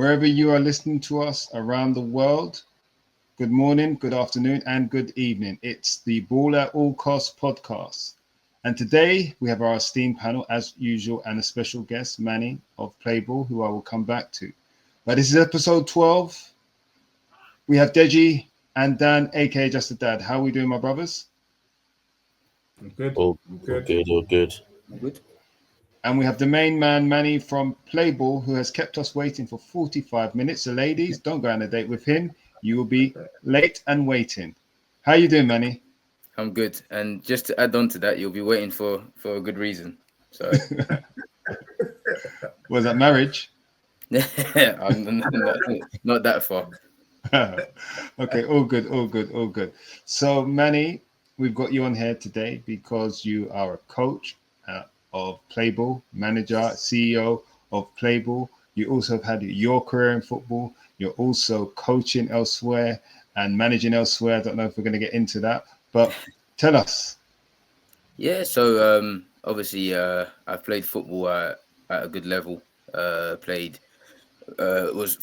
wherever you are listening to us around the world, good morning, good afternoon, and good evening. It's the Ball at All Costs podcast. And today we have our esteemed panel, as usual, and a special guest, Manny of Playball, who I will come back to. But this is episode 12. We have Deji and Dan, aka Just a Dad. How are we doing, my brothers? I'm good. All good. And we have the main man, Manny from Playball, who has kept us waiting for 45 minutes. So, ladies, don't go on a date with him. You will be late and waiting. How you doing, Manny? I'm good. And just to add on to that, you'll be waiting for a good reason. So, Was that marriage? I'm not that far. Okay, all good. So, Manny, we've got you on here today because you are a coach of Playball, manager, CEO of Playball. You also have had your career in football. You're also coaching elsewhere and managing elsewhere. I don't know if we're going to get into that, but tell us. Yeah, so obviously I've played football at a good level. Was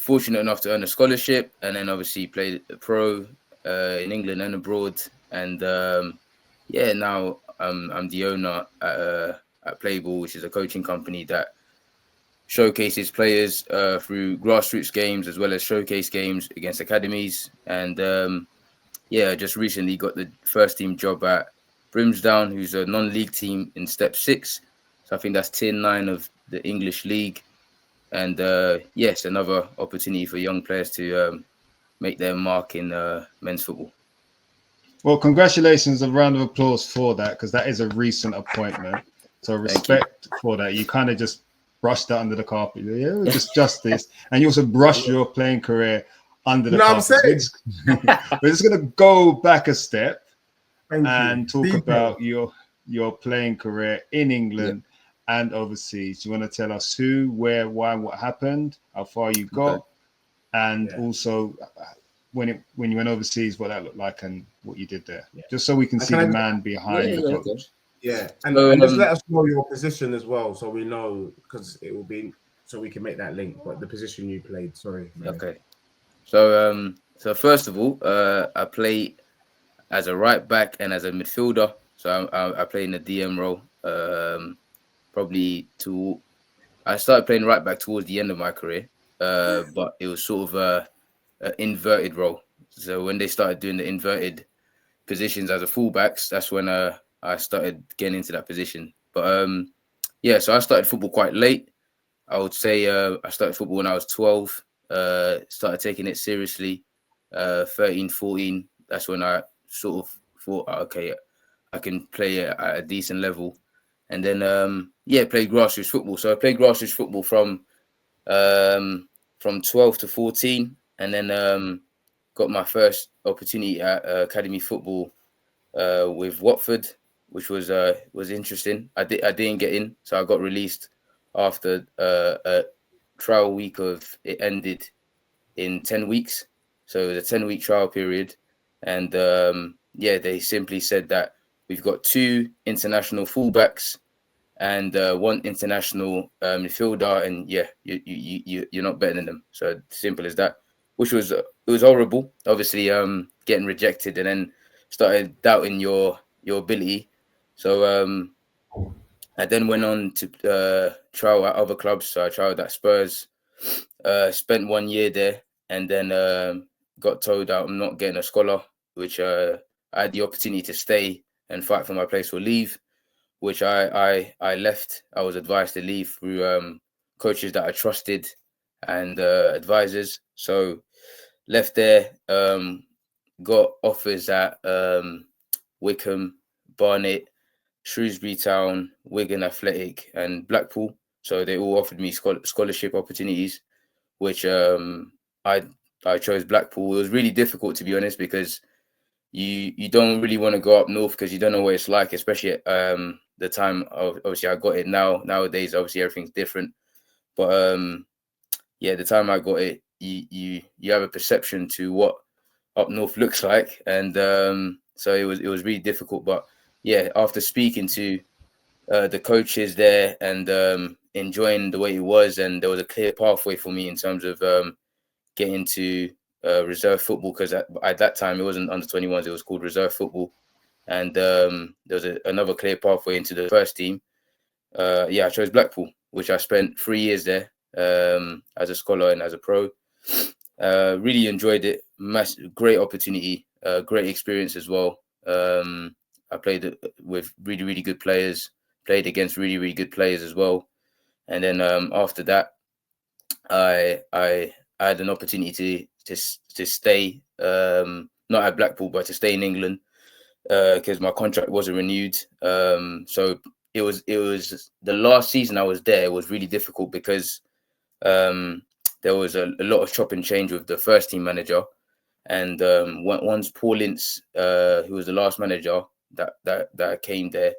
fortunate enough to earn a scholarship, and then obviously played pro in England and abroad. And now I'm the owner at Playball, which is a coaching company that showcases players through grassroots games as well as showcase games against academies. And I just recently got the first team job at Brimsdown, who's a non-league team in Step 6. So I think that's Tier 9 of the English League. And yes, another opportunity for young players to make their mark in men's football. Well, congratulations, a round of applause for that, because that is a recent appointment. So respect for that. You kind of just brushed that under the carpet. Yeah, just justice. And you also brushed your playing career under the carpet. We're just going to go back a step and talk about your playing career in England and overseas. You want to tell us who, where, why, what happened, how far you got, and also when you went overseas, what that looked like and what you did there, just so we can see the man behind the coach. Yeah, and just let us know your position as well, so we know, because it will be so we can make that link. But the position you played, sorry. Okay, so first of all, I play as a right back and as a midfielder. So I play in the DM role. I started playing right back towards the end of my career, but it was sort of an inverted role. So when they started doing the inverted positions as a fullbacks, that's when I started getting into that position. But so I started football quite late. I would say I started football when I was 12. Started taking it seriously, 13, 14. That's when I sort of thought, okay, I can play at a decent level. And then, played grassroots football. So I played grassroots football from 12 to 14. And then got my first opportunity at academy football with Watford, which was interesting. I didn't get in, so I got released after a trial week it ended in 10 weeks. So it was a 10-week trial period. And they simply said that we've got 2 international fullbacks and 1 international midfielder, and you're not better than them. So simple as that. Which was horrible. Obviously, getting rejected and then started doubting your ability. So I then went on to trial at other clubs. So I trialed at Spurs. Spent 1 year there, and then got told that I'm not getting a scholar, which I had the opportunity to stay and fight for my place or leave, which I left. I was advised to leave through coaches that I trusted and advisors. So left there, got offers at Wickham, Barnet, Shrewsbury Town, Wigan Athletic, and Blackpool. So they all offered me scholarship opportunities, which I chose Blackpool. It was really difficult, to be honest, because you don't really want to go up north because you don't know what it's like, especially at the time of, obviously I got it now. Nowadays, obviously everything's different. But the time I got it, you have a perception to what up north looks like, and so it was really difficult. But after speaking to the coaches there and enjoying the way it was, and there was a clear pathway for me in terms of getting to reserve football, because at that time it wasn't under 21s, it was called reserve football, and there was another clear pathway into the first team. I chose Blackpool, which I spent 3 years there as a scholar and as a pro. Really enjoyed it. Great opportunity, great experience as well. I played with really, really good players, played against really, really good players as well. And then after that, I had an opportunity to stay, not at Blackpool, but to stay in England because my contract wasn't renewed. So it was the last season I was there. It was really difficult because there was a lot of chop and change with the first team manager, and once Paul Ince, who was the last manager that came there,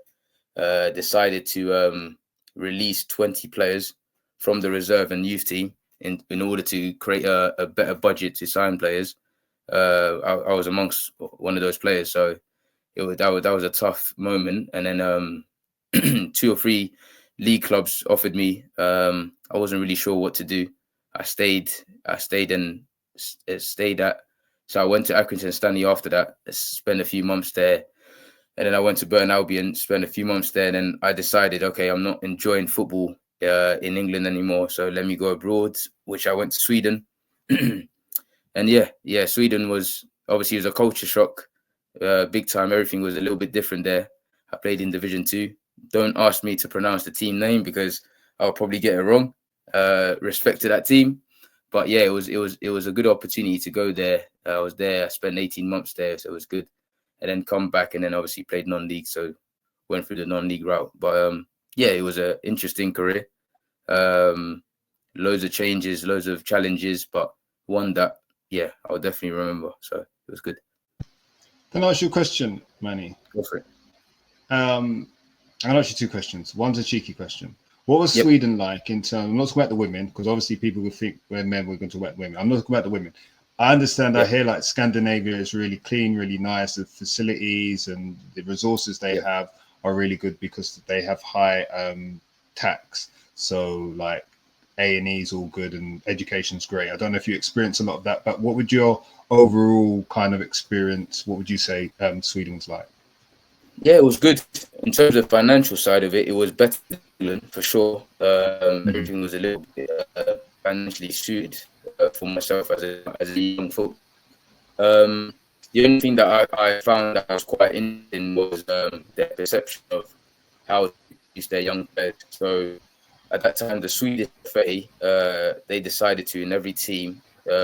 decided to release 20 players from the reserve and youth team in order to create a better budget to sign players. I was amongst one of those players, so that was a tough moment. And then 2 or 3 league clubs offered me. I wasn't really sure what to do. I stayed and stayed at. So I went to Accrington Stanley after that, spent a few months there. And then I went to Burton Albion, spent a few months there. And then I decided, okay, I'm not enjoying football in England anymore, so let me go abroad, which I went to Sweden. And yeah, Sweden was obviously, it was a culture shock, big time. Everything was a little bit different there. I played in Division 2. Don't ask me to pronounce the team name because I'll probably get it wrong. Respect to that team, but yeah, it was a good opportunity to go there. I was there. I spent 18 months there, so it was good. And then come back, and then obviously played non-league, so went through the non-league route. But yeah, it was an interesting career. Loads of changes, loads of challenges, but one that, yeah, I'll definitely remember. So it was good. Can I ask you a question, Manny? Go for it. I'll ask you 2 questions. One's a cheeky question. What was Sweden like in terms? I'm not talking about the women, because obviously people would think we're men, we're going to talk about women. I'm not talking about the women. I understand. I hear like Scandinavia is really clean, really nice. The facilities and the resources they have are really good because they have high tax. So like A&E is all good and education's great. I don't know if you experience a lot of that, but what would your overall kind of experience? What would you say Sweden was like? Yeah, it was good. In terms of financial side of it, it was better than England for sure. Everything was a little bit financially suited for myself as a young footballer. The only thing that I found that was quite interesting was their perception of how to use their young players. So at that time, the Swedish FA, they decided to, in every team,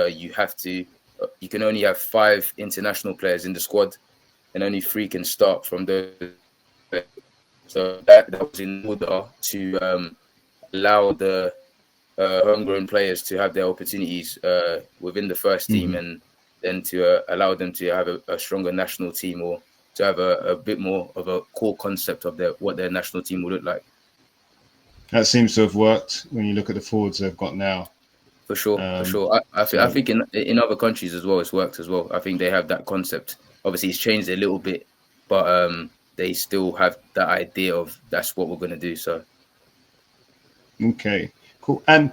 you can only have 5 international players in the squad, and only 3 can start from those. So that was in order to allow the homegrown players to have their opportunities within the first team, and then to allow them to have a stronger national team, or to have a bit more of a core concept of what their national team will look like. That seems to have worked when you look at the forwards they've got now. For sure. I think in other countries as well, it's worked as well. I think they have that concept. Obviously, it's changed a little bit, but they still have that idea of that's what we're going to do. So, okay, cool. And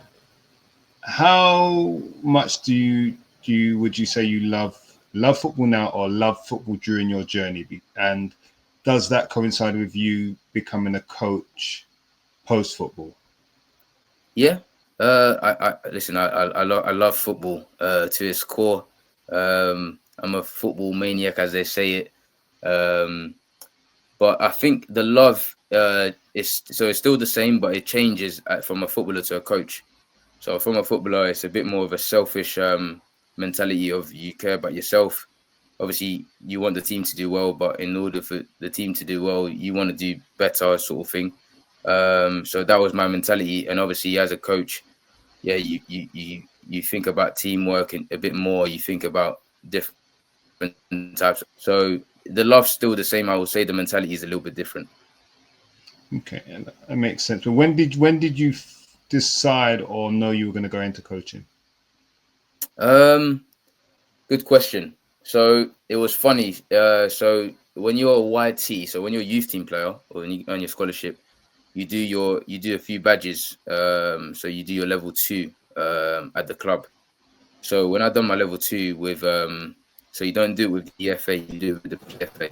how much would you say you love football now, or love football during your journey? And does that coincide with you becoming a coach post football? Yeah. I listen. I love football to its core. I'm a football maniac, as they say it. But I think the love it's still the same, but it changes from a footballer to a coach. So from a footballer, it's a bit more of a selfish mentality of you care about yourself. Obviously, you want the team to do well, but in order for the team to do well, you want to do better, sort of thing. So that was my mentality. And obviously, as a coach, yeah, you think about teamwork a bit more. You think about different types. So the love's still the same. I would say the mentality is a little bit different. Okay, and that makes sense. But when did you decide or know you were going to go into coaching? Good question. So it was funny. So when you're a YT, so when you're a youth team player or when you earn your scholarship, you do a few badges. So you do your level 2 at the club. So when I done my level 2 with so you don't do it with the FA, you do it with the PFA.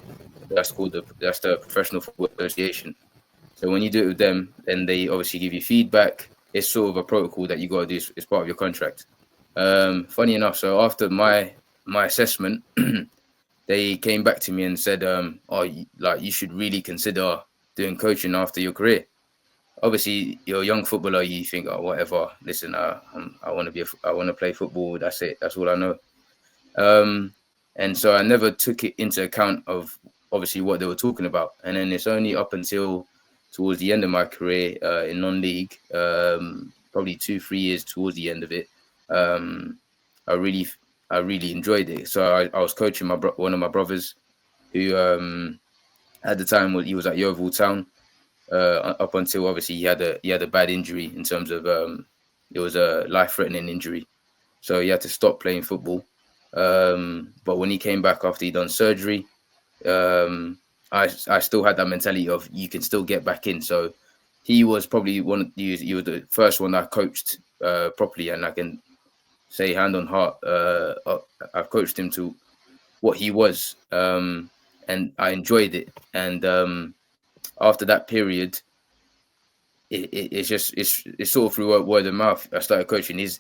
That's the Professional Football Association. So when you do it with them, then they obviously give you feedback. It's sort of a protocol that you got to do as part of your contract. Funny enough, so after my assessment, they came back to me and said, you should really consider doing coaching after your career. Obviously, you're a young footballer. You think, oh, whatever. Listen, I want to play football. That's it. That's all I know. And so I never took it into account of obviously what they were talking about. And then it's only up until towards the end of my career in non-league, probably 2-3 years towards the end of it, I really enjoyed it. So I was coaching one of my brothers, who at the time he was at Yeovil Town, up until obviously he had a bad injury in terms of it was a life-threatening injury, so he had to stop playing football. But when he came back after he'd done surgery, I still had that mentality of you can still get back in. So he was probably he was the first one I coached properly, and I can say hand on heart, I've coached him to what he was, and I enjoyed it. And after that period, it's sort of through word of mouth. I started coaching his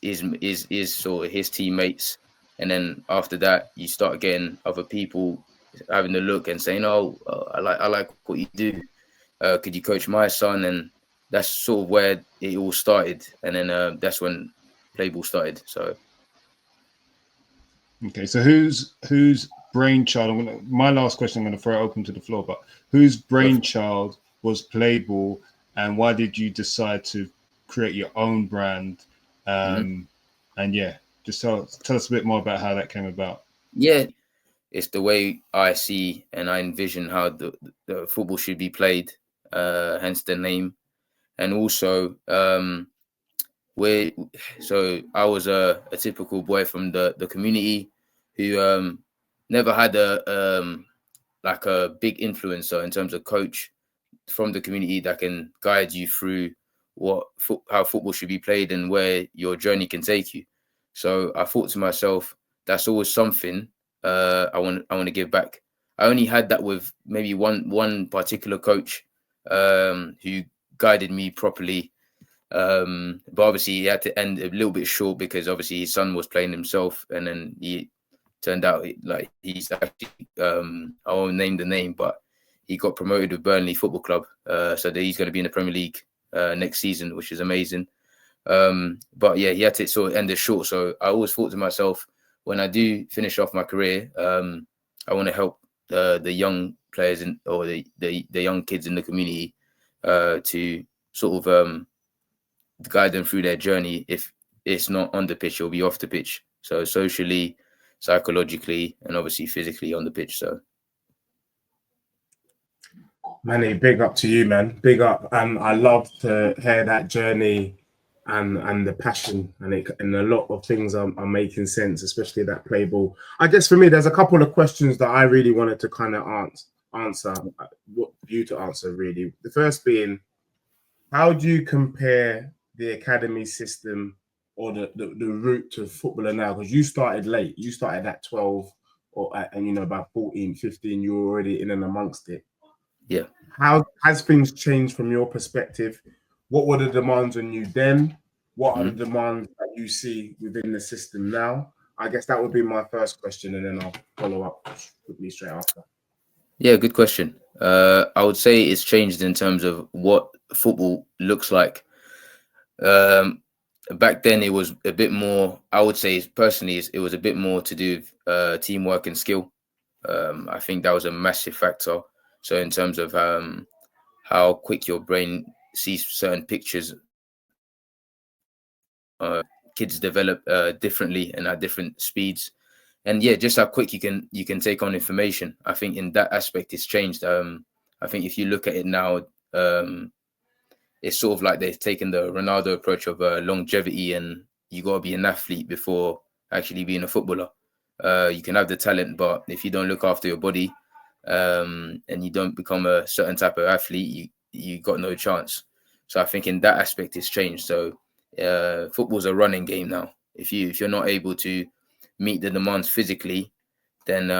sort of his teammates, and then after that, you start getting other people having a look and saying, "Oh, I like what you do. Could you coach my son?" And that's sort of where it all started. And then that's when Playball started. So, okay, so whose brainchild? My last question. I'm going to throw it open to the floor, but whose brainchild was Playball, and why did you decide to create your own brand? And yeah, just tell us a bit more about how that came about. Yeah, it's the way I see and I envision how the football should be played, hence the name. And also, so I was a typical boy from the community who never had a big influencer in terms of coach from the community that can guide you through how football should be played and where your journey can take you. So I thought to myself, that's always something I want to give back. I only had that with maybe one particular coach who guided me properly, but obviously he had to end a little bit short because obviously his son was playing himself, and then he turned out like he's actually I won't name the name, but he got promoted with Burnley Football Club, so that he's going to be in the Premier League next season, which is amazing. But yeah, he had to sort of end it short. So I always thought to myself, when I do finish off my career, I want to help the young players or the young kids in the community to sort of guide them through their journey. If it's not on the pitch, it'll be off the pitch. So socially, psychologically, and obviously physically on the pitch. So, Manny, big up to you, man. Big up. I love to hear that journey and the passion, and a lot of things are making sense, especially that Playball. I guess for me, there's a couple of questions that I really wanted to kind of answer, what you to answer really. The first being, how do you compare the academy system or the route to footballer now? Because you started late. You started at 12 and about 14, 15, you were already in and amongst it. Yeah. How has things changed from your perspective? What were the demands on you then? What are the demands that you see within the system now? I guess that would be my first question, and then I'll follow up quickly straight after. Yeah, good question. I would say it's changed in terms of what football looks like. Back then, it was a bit more, I would say personally, it was a bit more to do with teamwork and skill. I think that was a massive factor. So in terms of how quick your brain sees certain pictures, kids develop differently and at different speeds. And yeah, just how quick you can take on information. I think in that aspect, it's changed. I think if you look at it now, it's sort of like they've taken the Ronaldo approach of longevity, and you got to be an athlete before actually being a footballer. You can have the talent, but if you don't look after your body and you don't become a certain type of athlete, you got no chance. So I think in that aspect it's changed. So football's a running game now. If you're not able to meet the demands physically, then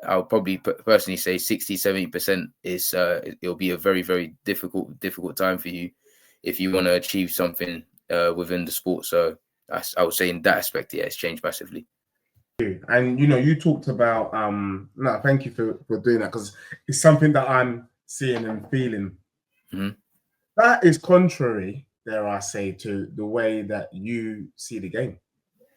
I'll probably personally say 60-70% is it'll be a very, very difficult time for you if you want to achieve something within the sport. So I would say in that aspect, yeah, it's changed massively. And you talked about no, thank you for doing that, because it's something that I'm seeing and feeling. Mm-hmm. That is contrary, dare I say, to the way that you see the game,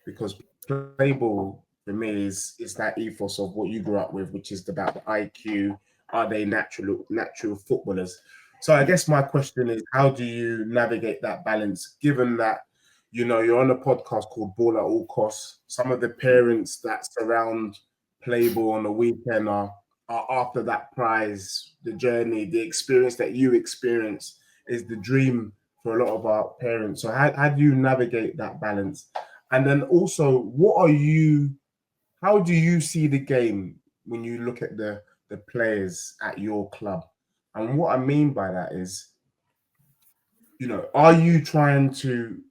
because Playball for me is that ethos of what you grew up with, which is about the IQ. Are they natural footballers? So I guess my question is, how do you navigate that balance, given that you're on a podcast called Ballatallcost? Some of the parents that surround Playball on the weekend are after that prize. The journey, the experience that you experience is the dream for a lot of our parents. So how do you navigate that balance? And then also, how do you see the game when you look at the players at your club? And what I mean by that is, are you trying to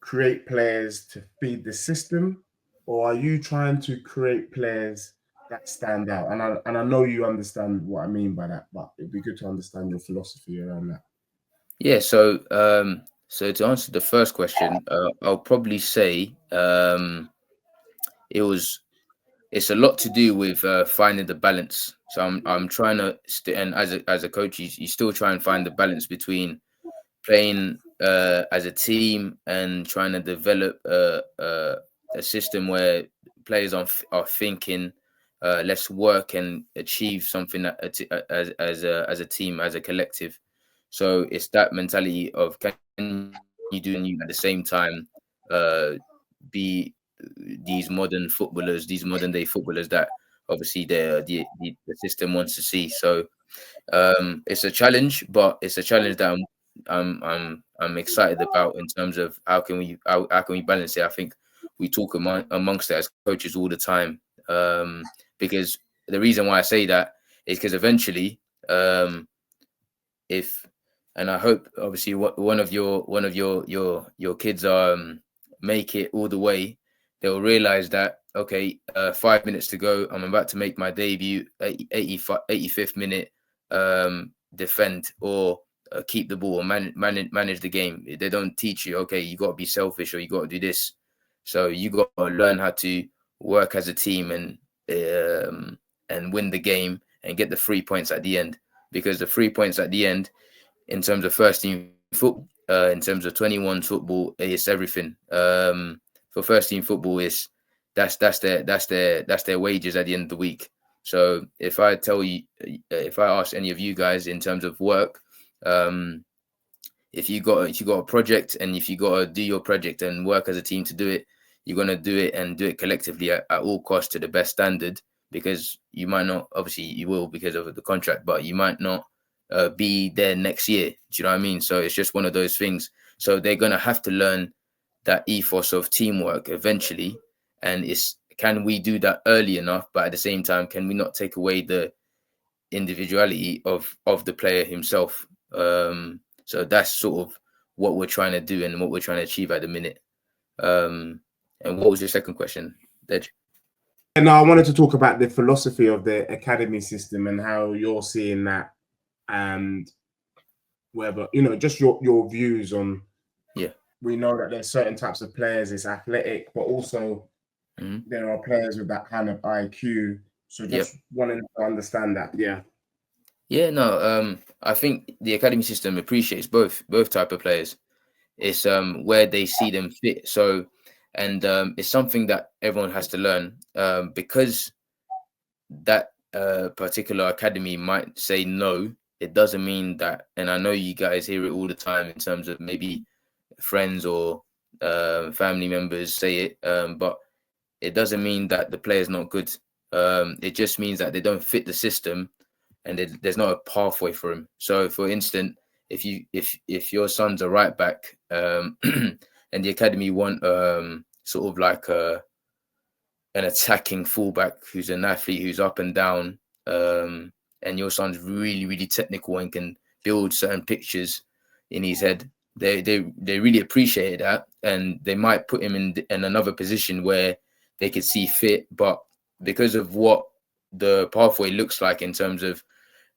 create players to feed the system, or are you trying to create players that stand out? And I know you understand what I mean by that, but it'd be good to understand your philosophy around that. Yeah. So to answer the first question, I'll probably say it's a lot to do with finding the balance. So I'm trying to and as a coach, you still try and find the balance between playing as a team and trying to develop a system where players are thinking, let's work and achieve something as a team, as a collective. So it's that mentality of, can you do and you at the same time be these modern footballers, these modern day footballers that obviously the system wants to see. So it's a challenge, but it's a challenge that I'm excited about, in terms of how can we balance it. I think we talk amongst it as coaches all the time, because the reason why I say that is because eventually, and I hope obviously one of your kids make it all the way, they'll realize that, okay, 5 minutes to go, I'm about to make my debut, 85th minute, defend or keep the ball or manage the game. They don't teach you, okay, you got to be selfish or you got to do this. So you got to learn how to work as a team and win the game and get the 3 points at the end, because the 3 points at the end, in terms of first team football, in terms of 21 football, it's everything. For first team football, that's their wages at the end of the week. So if I ask any of you guys in terms of work, if you got a project, and if you got to do your project and work as a team to do it, you're gonna do it and do it collectively at all costs to the best standard, because you might not, obviously you will because of the contract, but you might not be there next year. Do you know what I mean? So it's just one of those things. So they're gonna have to learn that ethos of teamwork eventually, and can we do that early enough? But at the same time, can we not take away the individuality of the player himself? So that's sort of what we're trying to do and what we're trying to achieve at the minute. And what was your second question, Dej? And I wanted to talk about the philosophy of the academy system and how you're seeing that, and whether just your views on. Yeah, we know that there's certain types of players, it's athletic, but also there are players with that kind of IQ. So just wanting to understand that. Yeah, no, I think the academy system appreciates both type of players. It's where they see them fit. So, and it's something that everyone has to learn, because that particular academy might say no. It doesn't mean that, and I know you guys hear it all the time in terms of maybe friends or family members say it, but it doesn't mean that the player's not good. It just means that they don't fit the system, and there's not a pathway for him. So, for instance, if your son's a right back, and the academy want sort of like an attacking fullback who's an athlete who's up and down, and your son's really, really technical and can build certain pictures, in his head. They really appreciated that, and they might put him in another position where they could see fit. But because of what the pathway looks like in terms of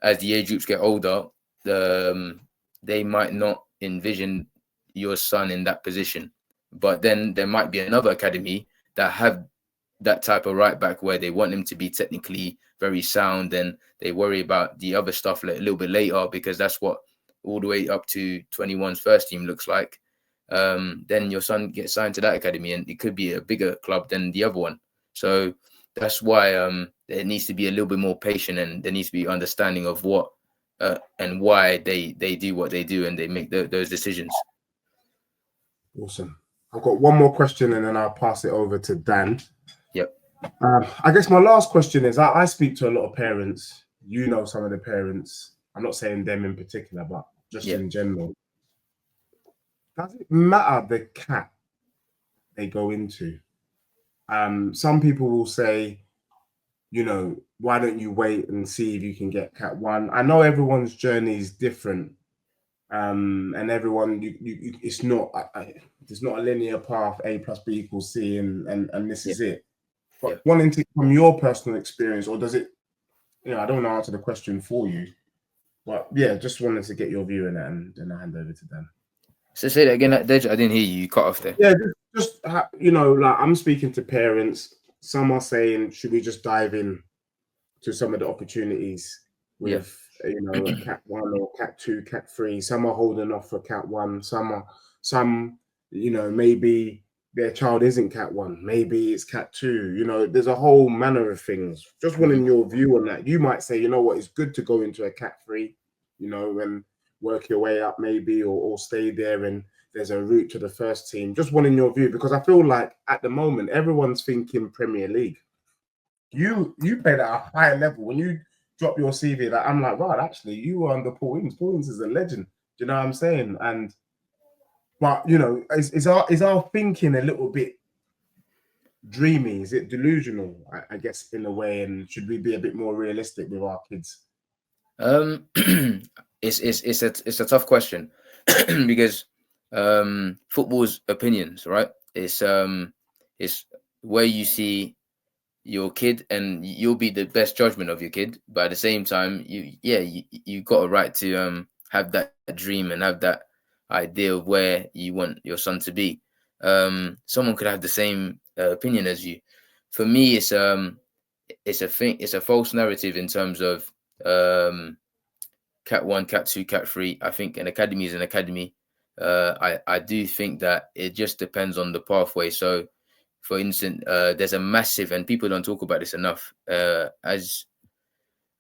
as the age groups get older, they might not envision your son in that position. But then there might be another academy that have that type of right back where they want him to be technically very sound, and they worry about the other stuff a little bit later, because that's what all the way up to 21's first team looks like. Then your son gets signed to that academy, and it could be a bigger club than the other one. So that's why there needs to be a little bit more patient, and there needs to be understanding of what and why they do what they do, and they make those decisions. Awesome. I've got one more question, and then I'll pass it over to Dan. Yep. I guess my last question is, I speak to a lot of parents. You know some of the parents. I'm not saying them in particular, but just in general. Does it matter the cat they go into? Some people will say, you know, why don't you wait and see if you can get cat 1? I know everyone's journey is different. And everyone, it's not there's not a linear path, A plus B equals C, and this is it. But wanting to, from your personal experience, or does it, you know, I don't want to answer the question for you, but yeah, just wanted to get your view on that, and then I hand over to Dan. So say that again, Dej. I didn't hear you. You cut off there. Yeah, just you know, like I'm speaking to parents. Some are saying, should we just dive in to some of the opportunities with, you know, a cat 1 or cat 2, cat 3. Some are holding off for cat 1. Some, you know, maybe their child isn't cat 1. Maybe it's cat 2. You know, there's a whole manner of things. Just wanting your view on that. You might say, you know what, it's good to go into a cat 3, you know, and work your way up maybe, or stay there, and there's a route to the first team. Just wanting your view, because I feel like at the moment, everyone's thinking Premier League. You played at a higher level. When you drop your CV, that I'm like, right, actually, you were under Paul Ince. Paul Ince is a legend. Do you know what I'm saying? But you know, is our thinking a little bit dreamy? Is it delusional? I guess in a way, and should we be a bit more realistic with our kids? It's a tough question because football's opinions, right? It's where you see your kid, and you'll be the best judgment of your kid, but at the same time, you got a right to have that dream and have that idea of where you want your son to be. Someone could have the same opinion as you. For me, it's a false narrative in terms of cat 1, cat 2, cat 3. I think an academy is an academy. I do think that it just depends on the pathway. So for instance, there's a massive, and people don't talk about this enough, as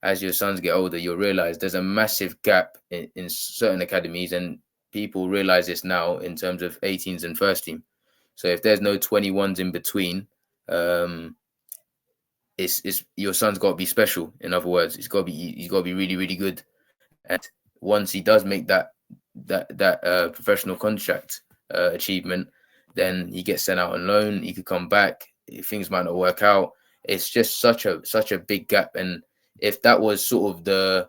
your sons get older, you'll realize there's a massive gap in certain academies, and people realize this now in terms of 18s and first team. So if there's no 21s in between, it's your son's got to be special. In other words, he's got to be really, really good. And once he does make that professional contract achievement, then he gets sent out on loan. He could come back. Things might not work out. It's just such a big gap. And if that was sort of the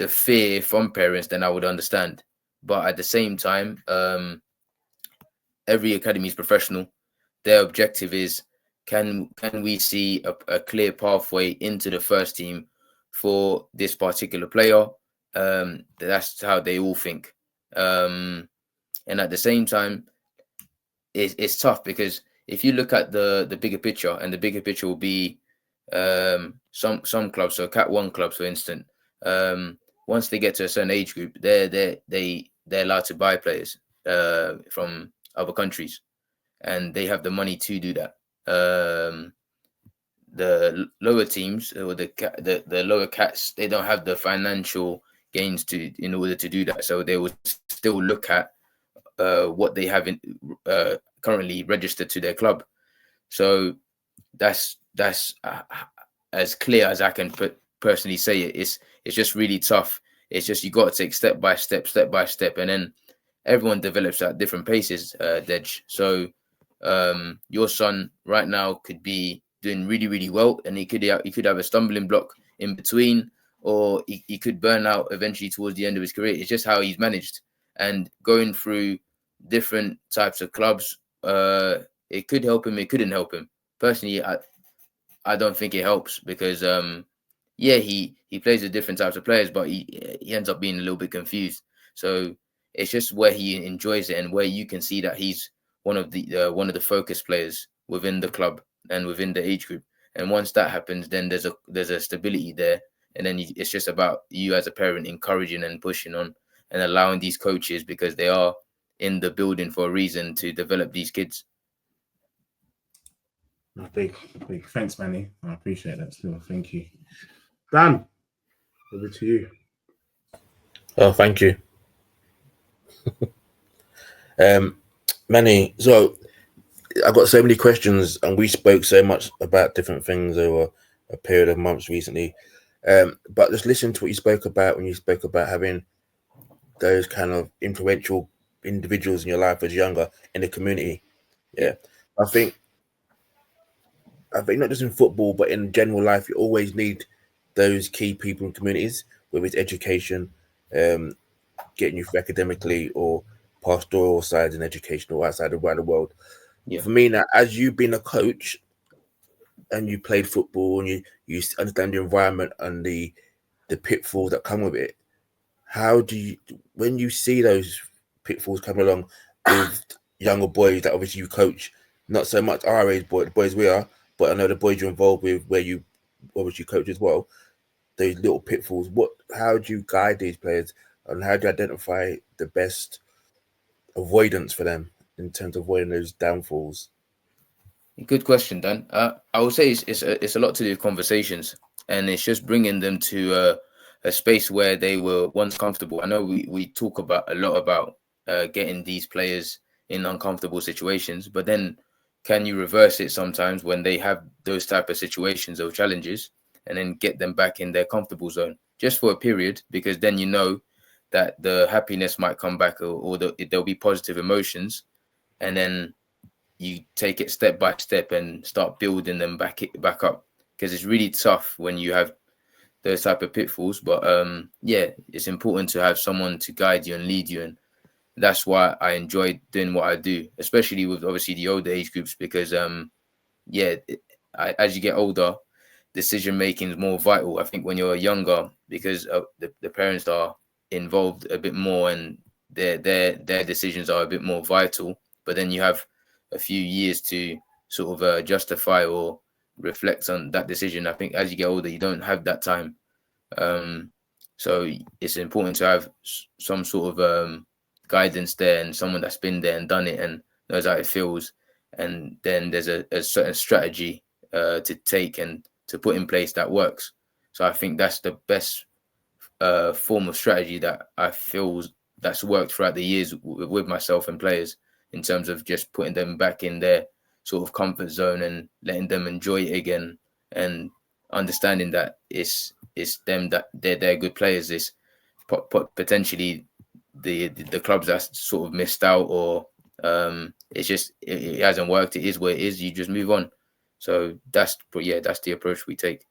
fear from parents, then I would understand. But at the same time, every academy is professional. Their objective is, can we see a clear pathway into the first team for this particular player? That's how they all think. And at the same time, it's tough, because if you look at the bigger picture, and the bigger picture will be some clubs, so cat 1 clubs, for instance, once they get to a certain age group, they're allowed to buy players from other countries, and they have the money to do that. The lower teams, or the lower cats, they don't have the financial gains in order to do that, so they will still look at what they have currently registered to their club. So that's as clear as I can personally say it. It's just really tough. It's just, you got to take step by step, and then everyone develops at different paces, Dej. So your son right now could be doing really, really well, and he could have a stumbling block in between, or he could burn out eventually towards the end of his career. It's just how he's managed. and going through different types of clubs, it could help him, it couldn't help him. Personally, I don't think it helps because he plays with different types of players, but he ends up being a little bit confused. So it's just where he enjoys it and where you can see that he's one of the focus players within the club and within the age group. And once that happens, then there's a stability there, and then it's just about you as a parent encouraging and pushing on and allowing these coaches, because they are in the building for a reason, to develop these kids. Big thanks, Manny. I appreciate that still. Thank you. Dan, over to you. Oh, thank you. Manny, so I got so many questions and we spoke so much about different things over a period of months recently. But just listen to what you spoke about when you spoke about having those kind of influential individuals in your life as younger in the community. Yeah. I think not just in football, but in general life, you always need those key people in communities, whether it's education, getting you through academically, or pastoral sides in education or outside around the world. Yeah. For me now, as you've been a coach and you played football and you understand the environment and the pitfalls that come with it, how do you, when you see those pitfalls come along with younger boys that obviously you coach, not so much our age, the boys we are, but I know the boys you're involved with where you obviously coach as well, those little pitfalls, how do you guide these players and how do you identify the best avoidance for them in terms of avoiding those downfalls? Good question, Dan. I would say it's a lot to do with conversations, and it's just bringing them to a space where they were once comfortable. I know we talk a lot about getting these players in uncomfortable situations, but then can you reverse it sometimes when they have those type of situations or challenges, and then get them back in their comfortable zone just for a period, because then you know that the happiness might come back, or there'll be positive emotions, and then you take it step by step and start building them back up, because it's really tough when you have those type of pitfalls. But it's important to have someone to guide you and lead you, and that's why I enjoy doing what I do, especially with obviously the older age groups, because as you get older, decision making is more vital. I think when you're younger, because the parents are involved a bit more and their decisions are a bit more vital, but then you have a few years to sort of justify or reflect on that decision. I think as you get older, you don't have that time. So it's important to have some sort of guidance there, and someone that's been there and done it and knows how it feels. And then there's a certain strategy to take and to put in place that works. So I think that's the best form of strategy that I feel that's worked throughout the years with myself and players, in terms of just putting them back in their sort of comfort zone and letting them enjoy it again, and understanding that it's them, that they're good players. It's potentially the clubs that sort of missed out, or it's just it hasn't worked. It is what it is. You just move on. So that's the approach we take.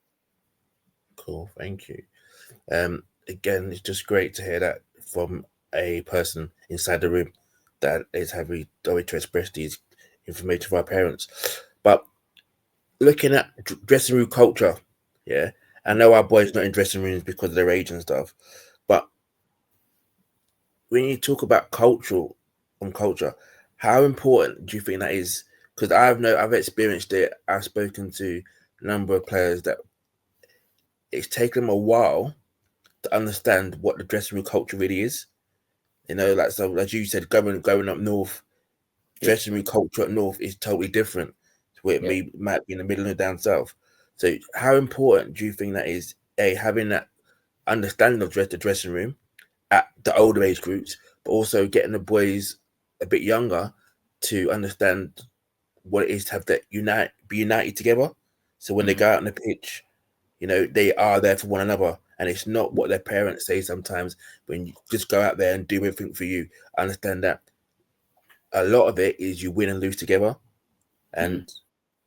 Cool, thank you. Again, it's just great to hear that from a person inside the room that is having the way to express these information for our parents. But looking at dressing room culture, I know our boys not in dressing rooms because of their age and stuff, but when you talk about culture, how important do you think that is? Because I've experienced it. I've spoken to a number of players that it's taken them a while to understand what the dressing room culture really is. You know, like, so as you said, going up north, dressing room culture up north is totally different to where it might be in the middle and down south. So how important do you think that is, having that understanding of the dressing room at the older age groups, but also getting the boys a bit younger to understand what it is to have that be united together. So when they go out on the pitch, you know, they are there for one another. And it's not what their parents say sometimes when you just go out there and do everything for you. I understand that a lot of it is you win and lose together. And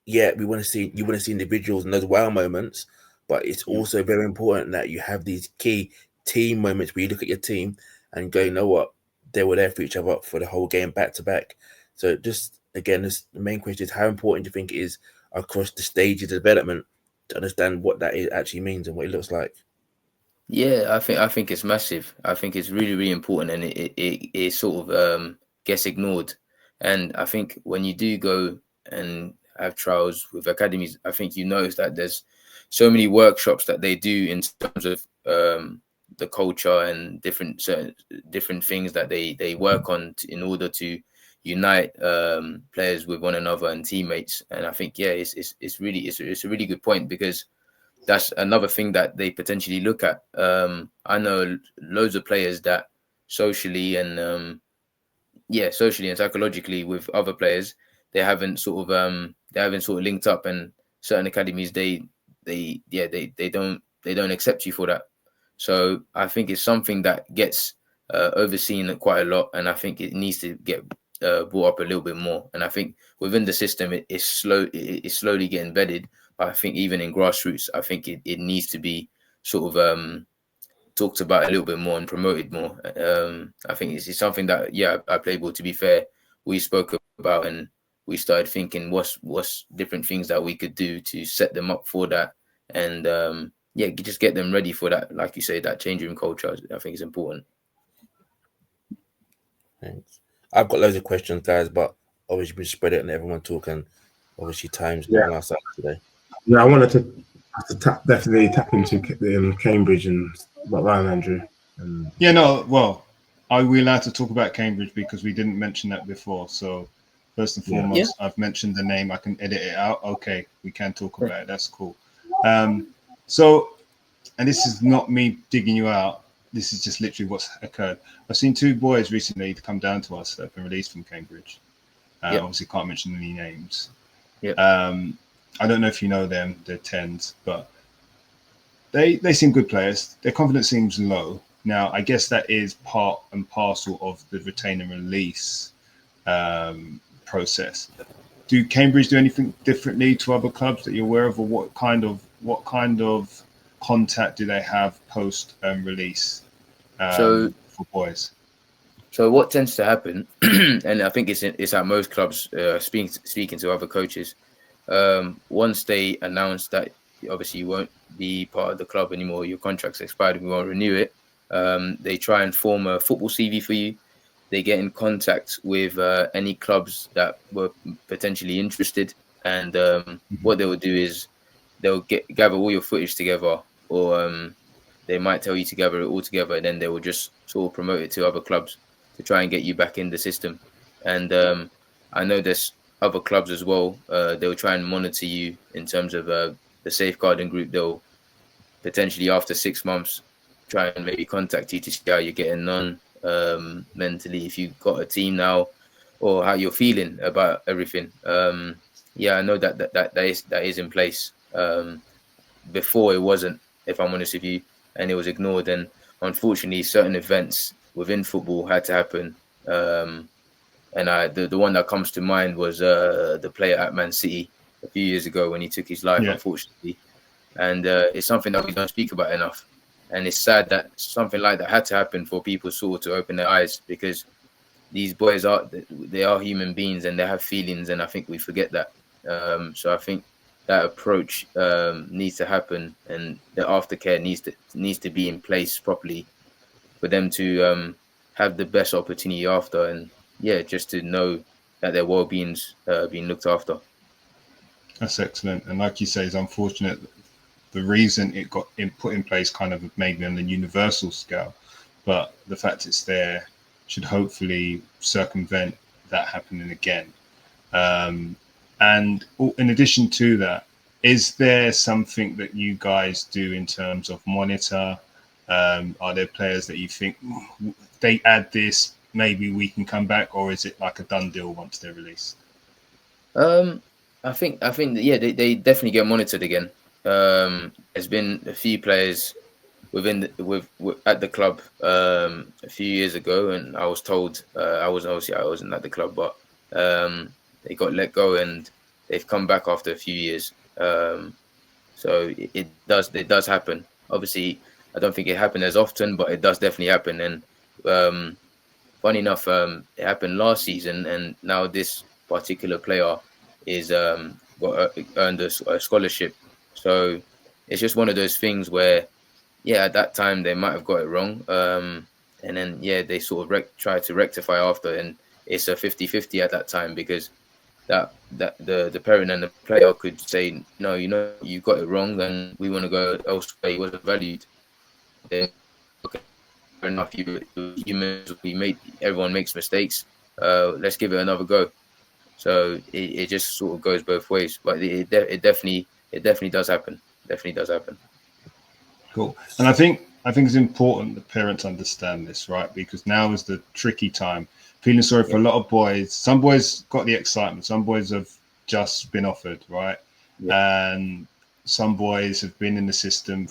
you want to see individuals in those wow moments, but it's also very important that you have these key team moments where you look at your team and go, you know what, they were there for each other for the whole game back to back. So just again, the main question is how important do you think it is across the stages of development to understand what that actually means and what it looks like? Yeah, I think it's massive. I think it's really, really important, and it sort of gets ignored. And I think when you do go and have trials with academies, I think you notice that there's so many workshops that they do in terms of the culture and different things that they work on in order to unite players with one another and teammates. And I think it's a really good point, because that's another thing that they potentially look at. I know loads of players that socially and psychologically with other players, they haven't sort of linked up, and certain academies they don't accept you for that. So I think it's something that gets overseen quite a lot, and I think it needs to get brought up a little bit more. And I think within the system, it's slowly getting embedded. But I think even in grassroots, I think it needs to be sort of talked about a little bit more and promoted more. I think it's something that I Playball, to be fair, we spoke about, and we started thinking what's different things that we could do to set them up for that, and just get them ready for that. Like you say, that change room culture, I think is important. Thanks. I've got loads of questions, guys, but obviously we spread it and everyone talking. Obviously, time's not on our side today. Yeah, I wanted to definitely tap into Cambridge and what Ryan, Andrew. Are we allowed to talk about Cambridge because we didn't mention that before? So first and foremost, I've mentioned the name. I can edit it out. Okay, we can talk about it. That's cool. So, and this is not me digging you out. This is just literally what's occurred. I've seen two boys recently come down to us that have been released from Cambridge. Obviously, can't mention any names. I don't know if you know them. They're 10s, but they seem good players. Their confidence seems low. Now, I guess that is part and parcel of the retain and release process. Do Cambridge do anything differently to other clubs that you're aware of, or what kind of contact do they have post release for boys? So what tends to happen, and I think it's at most clubs, speaking to other coaches, once they announce that obviously you won't be part of the club anymore, your contract's expired, we won't renew it, they try and form a football CV for you. They get in contact with any clubs that were potentially interested, and what they will do is they'll gather all your footage together, or they might tell you to gather it all together, and then they will just sort of promote it to other clubs to try and get you back in the system. And I know there's other clubs as well. They'll try and monitor you in terms of the safeguarding group. They'll potentially, after 6 months, try and maybe contact you to see how you're getting on mentally, if you've got a team now, or how you're feeling about everything. I know that is in place. Before it wasn't, if I'm honest with you, and it was ignored. And unfortunately, certain events within football had to happen. And the one that comes to mind was the player at Man City a few years ago when he took his life, unfortunately. And it's something that we don't speak about enough. And it's sad that something like that had to happen for people sort of to open their eyes, because these boys are human beings and they have feelings, and I think we forget that. So I think that approach needs to happen, and the aftercare needs to be in place properly for them to have the best opportunity after, and just to know that their well-being's being looked after. That's excellent. And like you say, it's unfortunate. The reason it got put in place kind of maybe on the universal scale, but the fact it's there should hopefully circumvent that happening again. And in addition to that, is there something that you guys do in terms of monitor? Are there players that you think they add this, maybe we can come back, or is it like a done deal once they're released? I think they definitely get monitored again. There's been a few players at the club a few years ago, and I was told I wasn't at the club, but they got let go and they've come back after a few years. So it does happen. Obviously, I don't think it happened as often, but it does definitely happen. And funny enough, it happened last season, and now this particular player is earned a scholarship. So it's just one of those things where, yeah, at that time they might have got it wrong, and then they sort of try to rectify after, and it's a 50-50 at that time, because that the parent and the player could say, no, you got it wrong, and we want to go elsewhere. It wasn't valued. Then, okay, fair enough. Everyone makes mistakes. Let's give it another go. So it just sort of goes both ways, but it definitely does happen. Definitely does happen. Cool. And I think it's important that parents understand this, right? Because now is the tricky time. Feeling sorry for a lot of boys. Some boys got the excitement. Some boys have just been offered, right? Yeah. And some boys have been in the system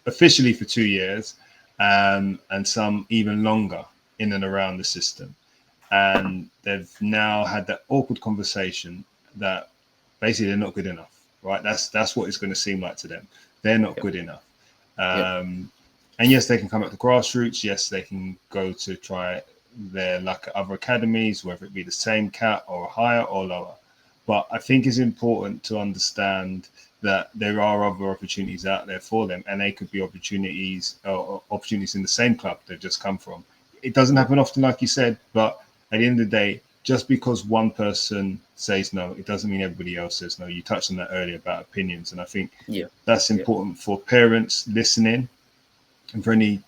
officially for 2 years, and some even longer in and around the system. And they've now had that awkward conversation that basically they're not good enough, right? That's what it's going to seem like to them. They're not good enough. And yes, they can come up to Grassroots. Yes, they can go to try their luck at other academies, whether it be the same cat or higher or lower. But I think it's important to understand that there are other opportunities out there for them, and they could be opportunities in the same club they've just come from. It doesn't happen often, like you said, but at the end of the day, just because one person says no, it doesn't mean everybody else says no. You touched on that earlier about opinions, and I think that's important for parents listening, and for any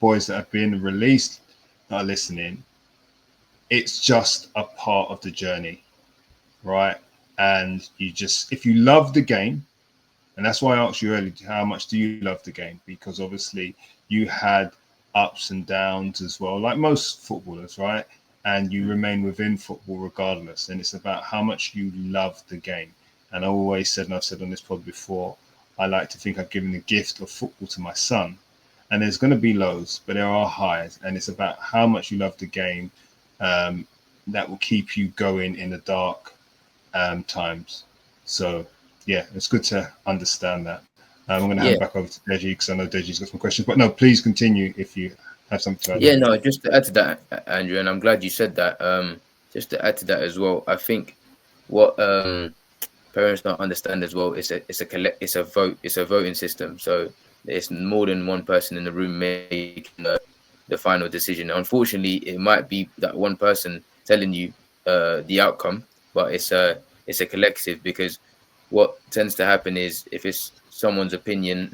boys that have been released that are listening. It's just a part of the journey, right? And if you love the game, and that's why I asked you earlier, how much do you love the game? Because obviously you had ups and downs as well, like most footballers, right? And you remain within football regardless. And it's about how much you love the game. And I always said, and I've said on this pod before, I like to think I've given the gift of football to my son. And there's going to be lows, but there are highs. And it's about how much you love the game that will keep you going in the dark times. So, yeah, it's good to understand that. I'm going to hand back over to Deji, because I know Deji's got some questions. But no, please continue if you have something to add. Yeah, no, just to add to that, Andrew, and I'm glad you said that. Just to add to that as well, I think what parents don't understand as well is it's a voting system. So it's more than one person in the room making the final decision. Unfortunately, it might be that one person telling you the outcome, but it's a collective, because what tends to happen is, if it's someone's opinion,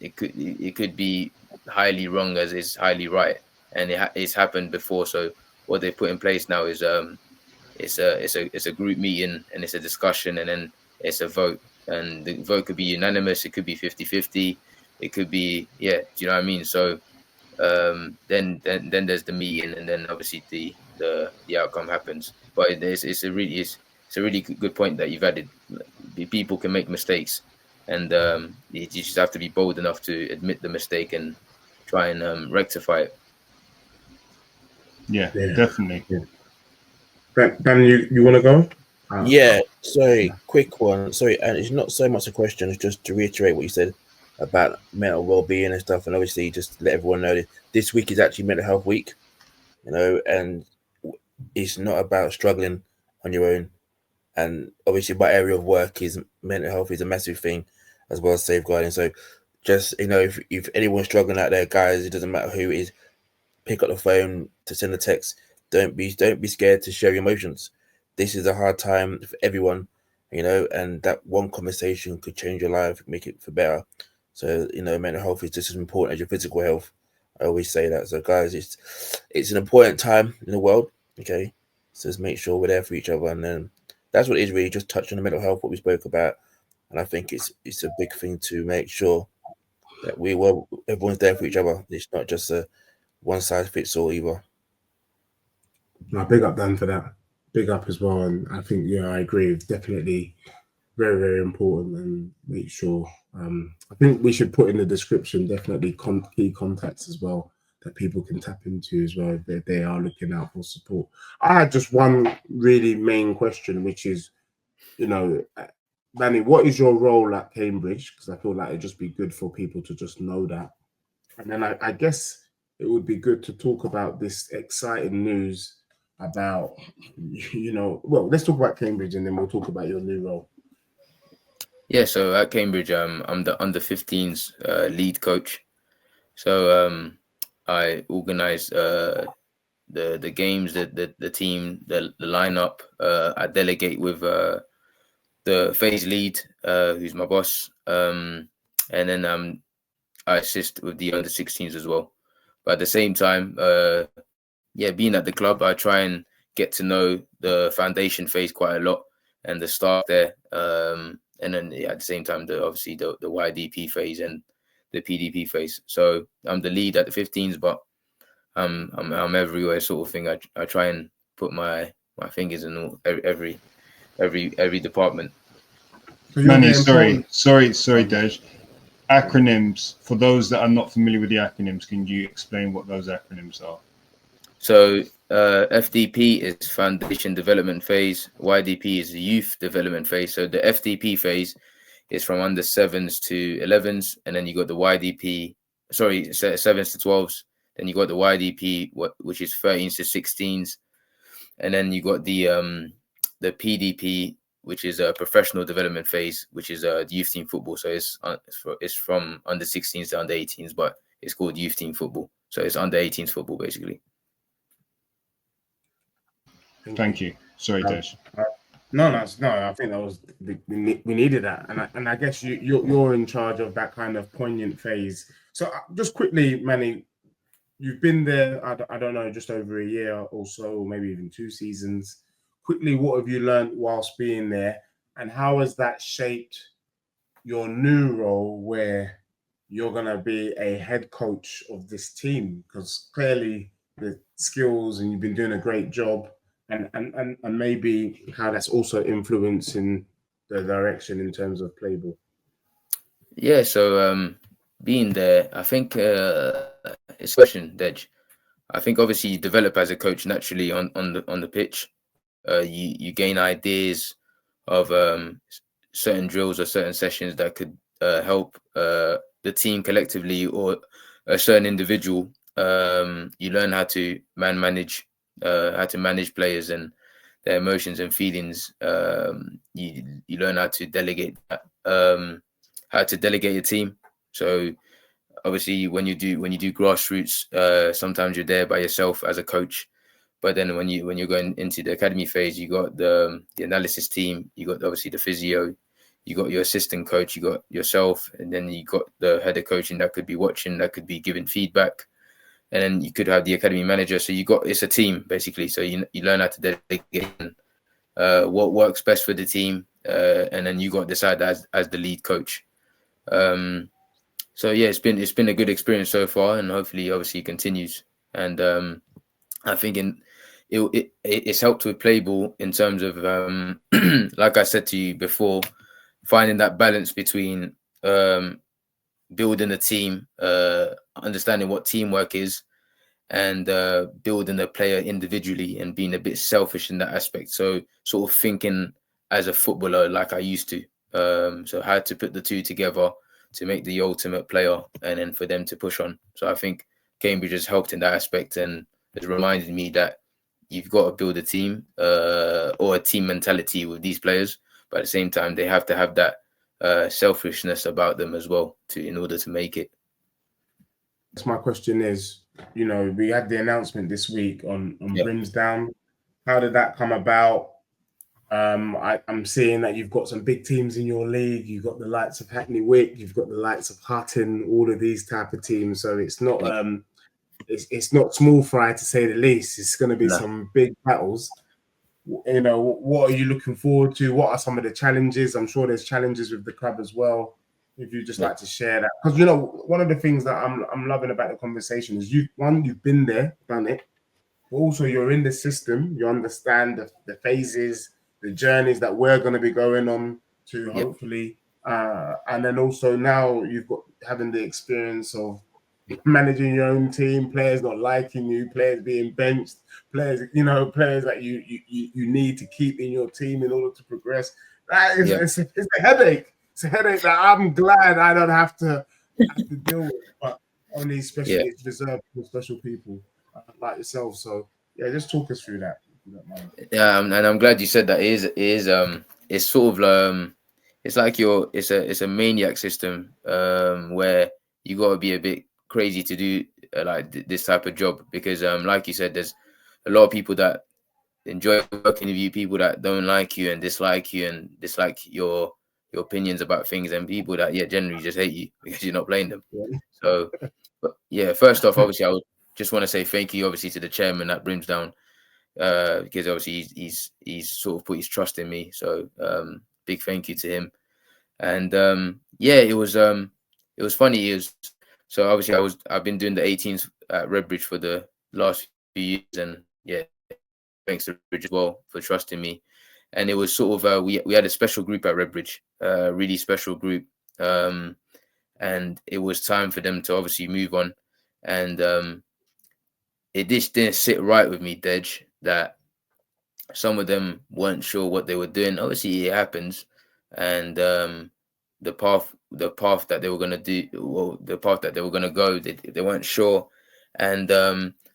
it could be highly wrong as is highly right, and it's happened before. So what they put in place now is it's a group meeting, and it's a discussion, and then it's a vote, and the vote could be unanimous, it could be 50-50, it could be do you know what I mean? So then there's the meeting, and then obviously the outcome happens. But it's a really good point that you've added. People can make mistakes, and you just have to be bold enough to admit the mistake and try and rectify it. Yeah, definitely. Yeah. Dan, you want to go? Sorry, quick one. Sorry, and it's not so much a question, it's just to reiterate what you said about mental well-being and stuff, and obviously just let everyone know that this week is actually Mental Health Week, and it's not about struggling on your own. And obviously my area of work is mental health is a massive thing, as well as safeguarding. So just, if anyone's struggling out there, guys, it doesn't matter who it is, pick up the phone to send a text. Don't be scared to share your emotions. This is a hard time for everyone, and that one conversation could change your life, make it for better. So, mental health is just as important as your physical health. I always say that. So guys, it's an important time in the world. Okay. So just make sure we're there for each other, and then that's what it is, really, just touch on the mental health, what we spoke about. And I think it's a big thing to make sure that everyone's there for each other. It's not just a one size fits all either. No, big up Dan for that. Big up as well. And I think, I agree. It's definitely very, very important, and make sure. I think we should put in the description definitely key contacts as well that people can tap into as well if they are looking out for support. I had just one really main question, which is, Manny, what is your role at Cambridge? Because I feel like it'd just be good for people to just know that. And then I guess it would be good to talk about this exciting news about, well, let's talk about Cambridge and then we'll talk about your new role. Yeah, so at Cambridge, I'm the under 15s lead coach. So I organize the games, the team, the lineup. I delegate with the phase lead, who's my boss, and then I assist with the under 16s as well. But at the same time, being at the club, I try and get to know the foundation phase quite a lot and the staff there. And then at the same time, obviously the YDP phase and the PDP phase. So I'm the lead at the 15s, but I'm everywhere, sort of thing. I try and put my fingers in every department. So Manny, sorry, Dej. Acronyms, for those that are not familiar with the acronyms, can you explain what those acronyms are? So FDP is Foundation Development Phase. YDP is the Youth Development Phase. So the FDP phase is from under 7s to 11s, and then you got the YDP, 7s to 12s. Then you got the YDP, which is 13s to 16s, and then you got the PDP, which is a professional development phase, which is youth team football. So it's from under 16s to under 18s, but it's called youth team football. So it's under 18s football, basically. Thank you. Sorry, Desh. No. I think that was we needed that, and I guess you're in charge of that kind of poignant phase. So just quickly, Manny, you've been there. I don't know, just over a year or so, or maybe even 2 seasons. Quickly, what have you learned whilst being there, and how has that shaped your new role, where you're going to be a head coach of this team? Because clearly the skills, and you've been doing a great job. And maybe how that's also influencing the direction in terms of Playball. Yeah, so being there, I think it's a question, Dej. I think obviously you develop as a coach naturally on the pitch. You gain ideas of certain drills or certain sessions that could help the team collectively or a certain individual. You learn how to manage. How to manage players and their emotions and feelings. You learn how to delegate that, how to delegate a team. So obviously when you do grassroots, sometimes you're there by yourself as a coach, but then when you're going into the academy phase, you got the analysis team, you got obviously the physio, you got your assistant coach, you got yourself, and then you got the head of coaching that could be watching, that could be giving feedback. And then you could have the academy manager. So it's a team basically. So you learn how to delegate what works best for the team, and then you got to decide as the lead coach. So yeah, it's been a good experience so far, and hopefully, obviously, it continues. And I think it's helped with Playball in terms of like I said to you before, finding that balance between building a team, understanding what teamwork is, and building a player individually, and being a bit selfish in that aspect. So sort of thinking as a footballer like I used to. So how to put the two together to make the ultimate player, and then for them to push on. So I think Cambridge has helped in that aspect, and has reminded me that you've got to build a team or a team mentality with these players, but at the same time they have to have that selfishness about them as well in order to make it. That's my question is, we had the announcement this week on Brimsdown. How did that come about? I'm seeing that you've got some big teams in your league. You've got the likes of Hackney Wick, you've got the likes of Hutton, all of these type of teams. So it's not it's not small fry, to say the least. It's going to be some big battles. What are you looking forward to? What are some of the challenges? I'm sure there's challenges with the club as well. If you just like to share that, because one of the things that I'm loving about the conversation is you've been there, done it, but also you're in the system. You understand the phases, the journeys that we're going to be going on to hopefully, and then also now you've got having the experience of managing your own team, players not liking you, players being benched, players that you need to keep in your team in order to progress. That is it's a headache. It's a headache that I'm glad I don't have to deal with. But only special, it's reserved for special people like yourself. So yeah, just talk us through that, if you don't mind. Yeah, and I'm glad you said that. It's sort of it's like it's a maniac system where you got to be a bit crazy to do this type of job, because like you said, there's a lot of people that enjoy working with you, people that don't like you and dislike your opinions about things, and people that generally just hate you because you're not playing them. Yeah. So, but yeah, first off, obviously, I would just want to say thank you, obviously, to the chairman at Brimsdown, because obviously he's sort of put his trust in me. So big thank you to him. And it was funny. So obviously I've been doing the 18s at Redbridge for the last few years, and thanks to Redbridge as well for trusting me. And it was sort of we had a special group at Redbridge, really special group, and it was time for them to obviously move on, and it just didn't sit right with me, Dej, that some of them weren't sure what they were doing. Obviously, it happens, and the path that they were gonna do, well, the path that they were gonna go, they weren't sure, and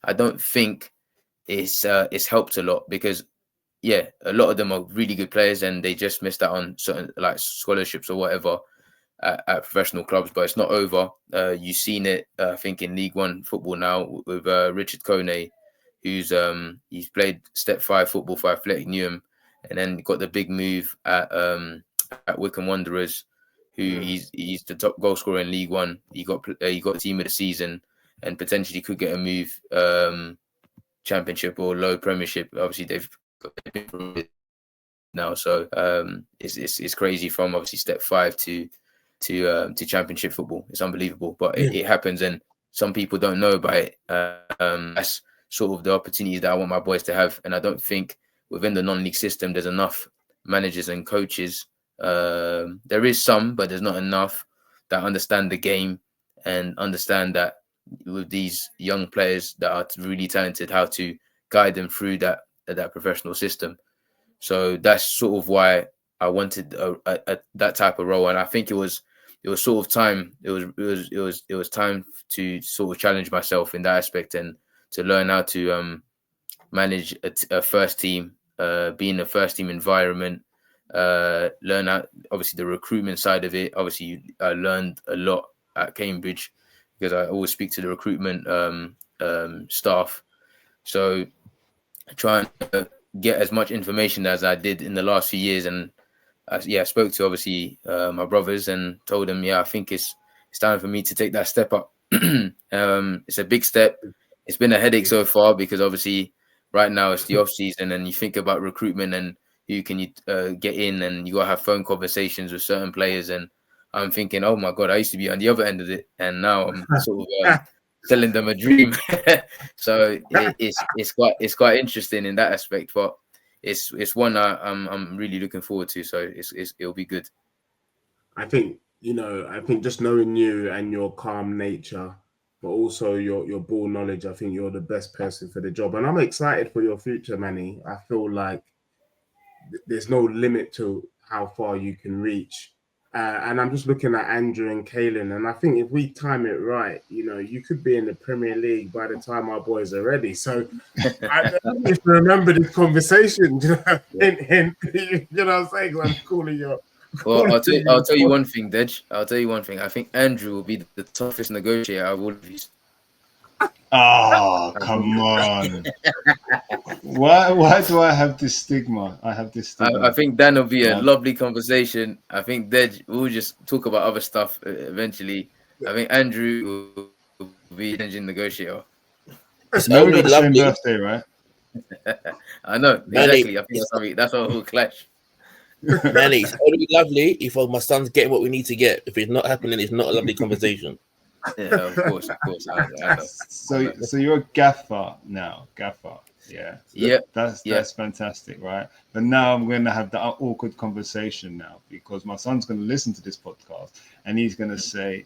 I don't think it's helped a lot, because a lot of them are really good players and they just missed out on certain like scholarships or whatever at professional clubs, but it's not over. You've seen it, I think, in League One football now with Richard Kone, who's he's played Step 5 football for Athletic Newham, and then got the big move at Wycombe Wanderers, who he's the top goal scorer in League One. He got team of the season and potentially could get a move Championship or low Premiership. Obviously, they've got now, so it's crazy from obviously Step 5 to Championship football. It's unbelievable, but it happens, and some people don't know about it. That's sort of the opportunities that I want my boys to have, and I don't think within the non-league system there's enough managers and coaches. There is some, but there's not enough that understand the game and understand that with these young players that are really talented, how to guide them through that professional system. So that's sort of why I wanted that type of role, and I think it was sort of time. It was time to sort of challenge myself in that aspect and to learn how to manage a first team, be in a first team environment, learn out obviously the recruitment side of it. Obviously, I learned a lot at Cambridge because I always speak to the recruitment staff. So trying to get as much information as I did in the last few years, and I spoke to obviously my brothers and told them, I think it's time for me to take that step up. It's a big step. It's been a headache so far because obviously right now it's the off season, and you think about recruitment and who can you get in, and you got to have phone conversations with certain players. And I'm thinking, oh my God, I used to be on the other end of it, and now I'm sort of selling them a dream. So it's quite interesting in that aspect, but it's one I'm really looking forward to. So it'll be good. I think just knowing you and your calm nature, but also your ball knowledge, I think you're the best person for the job, and I'm excited for your future, Manny. I feel like there's no limit to how far you can reach. And I'm just looking at Andrew and Kaylin, and I think if we time it right, you could be in the Premier League by the time our boys are ready. So I don't know if you remember this conversation. Hint, you know what I'm saying? I'm calling you. Well, I'll tell you one thing, Dej. I'll tell you one thing. I think Andrew will be the toughest negotiator of all of these. Oh, come on. Why do I have this stigma? I think Dan will be a lovely conversation. I think Dej, we'll just talk about other stuff eventually. I think Andrew will be the engine negotiator. It's Now we only got the same lovely. birthday, right? I know, exactly. I think that's what will clash. Manny, it's only lovely if my son's getting what we need to get. If it's not happening, it's not a lovely conversation. Yeah, of course. I know. So you're a gaffer now, yeah. Yeah. That's fantastic, right? But now I'm going to have the awkward conversation now because my son's going to listen to this podcast and he's going to say,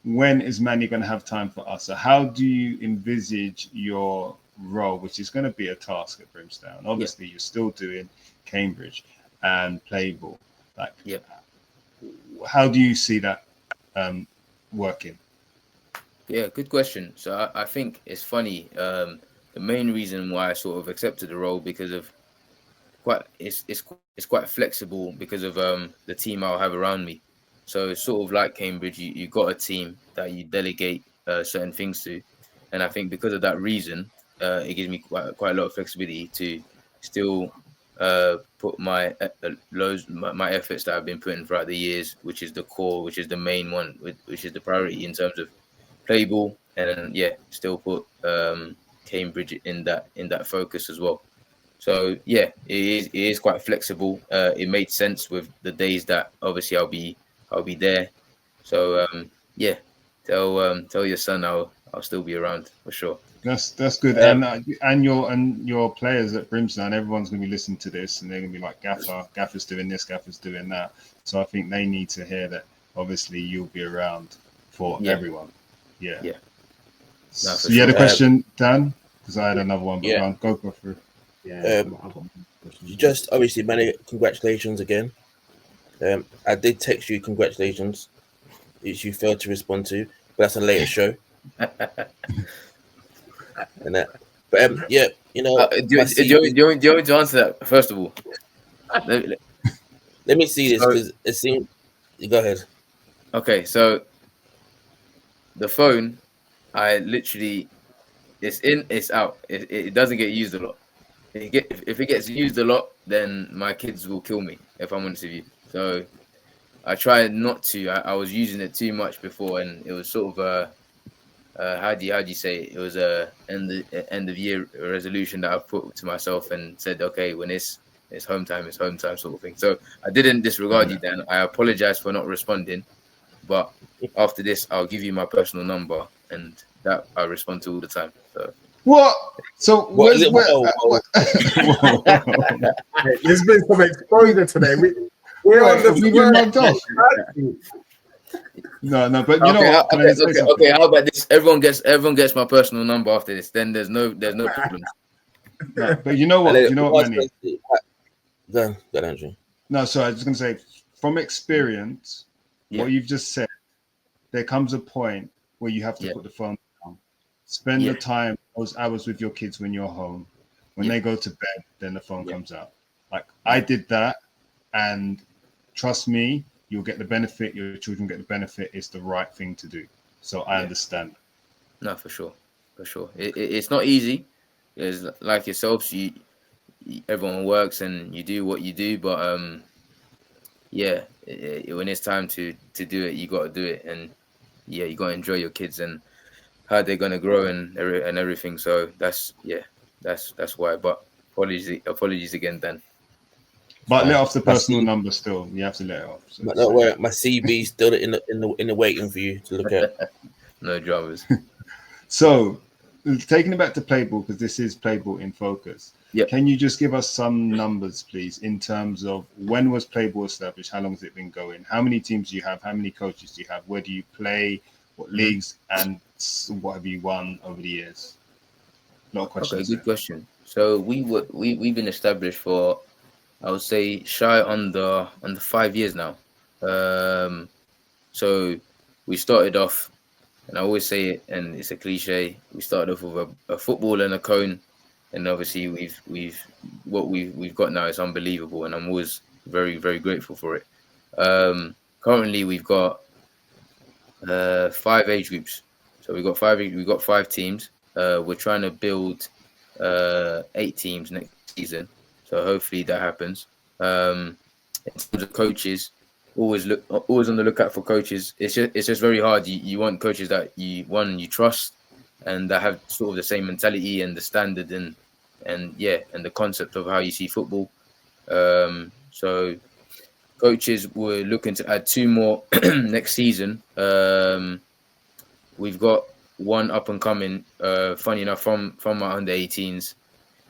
when is Manny going to have time for us? So how do you envisage your role, which is going to be a task at Brimstone? Obviously, you're still doing Cambridge and Playball. Yep. How do you see that working? Yeah, good question. So I think it's funny. The main reason why I sort of accepted the role because of it's quite flexible because of the team I'll have around me. So it's sort of like Cambridge, you got a team that you delegate certain things to, and I think because of that reason, it gives me quite a lot of flexibility to still put my efforts that I've been putting throughout the years, which is the core, which is the main one, which is the priority in terms of play ball, and then yeah, still put Cambridge in that focus as well. So yeah, it is quite flexible. It made sense with the days that obviously I'll be there. So yeah, tell your son I'll still be around for sure. That's good, and your players at Brimstone, everyone's going to be listening to this, and they're going to be like, Gaffer's doing this, Gaffer's doing that. So I think they need to hear that. Obviously, you'll be around for everyone. Yeah. Yeah. No, so you had a question, Dan? Because I had another one, but go through. Yeah. Just obviously, Manny, congratulations again. I did text you congratulations, which you failed to respond to, but that's a later show. And that, but yeah, you know, do you want me to answer that first of all? Let me see this because it seems. Go ahead. Okay, so the phone, I literally, it's in, it's out. It doesn't get used a lot. If it gets used a lot, then my kids will kill me, if I'm honest with you. So I try not to. I was using it too much before, and it was sort of how do you say it? It was a end of year resolution that I put to myself and said, okay, when it's home time sort of thing. So I didn't disregard you, Dan. I apologize for not responding, but after this, I'll give you my personal number, and that I respond to all the time. So. What? So whoa. There's been some exposure today. We're on the No, but you know what? Okay. How about this? Everyone gets my personal number after this. Then there's no problems. No, but you know what? Manny? Go ahead, Andrew. No, sorry, I was just gonna say, from experience, what you've just said, there comes a point where you have to put the phone down. Spend the time, those hours with your kids when you're home. When they go to bed, then the phone comes out. Like I did that, and trust me, you'll get the benefit. Your children get the benefit. It's the right thing to do. So I understand. No, for sure. It's not easy. It's like yourselves. Everyone works and you do what you do, but when it's time to do it, you got to do it, and you got to enjoy your kids and how they're gonna grow and everything. So that's why. But apologies again, Dan. But let off the personal number still. You have to let it off. So but don't worry, my CV still in the waiting for you to look at. No dramas. So, taking it back to Playball, because this is Playball in focus. Yeah. Can you just give us some numbers, please, in terms of when was Playball established? How long has it been going? How many teams do you have? How many coaches do you have? Where do you play? What leagues? And what have you won over the years? A lot of questions. Okay, good question. So we've been established for, I would say, shy on the 5 years now. So we started off, and I always say it, and it's a cliche. We started off with a football and a cone, and obviously we've got now is unbelievable, and I'm always very, very grateful for it. Currently, we've got 5 age groups. So we've got 5 teams. We're trying to build 8 teams next season. So hopefully that happens. In terms of coaches, always on the lookout for coaches. It's just very hard. You want coaches that you trust and that have sort of the same mentality and the standard and the concept of how you see football. So coaches, we're looking to add 2 more next season. We've got one up and coming, funny enough, from our under 18s.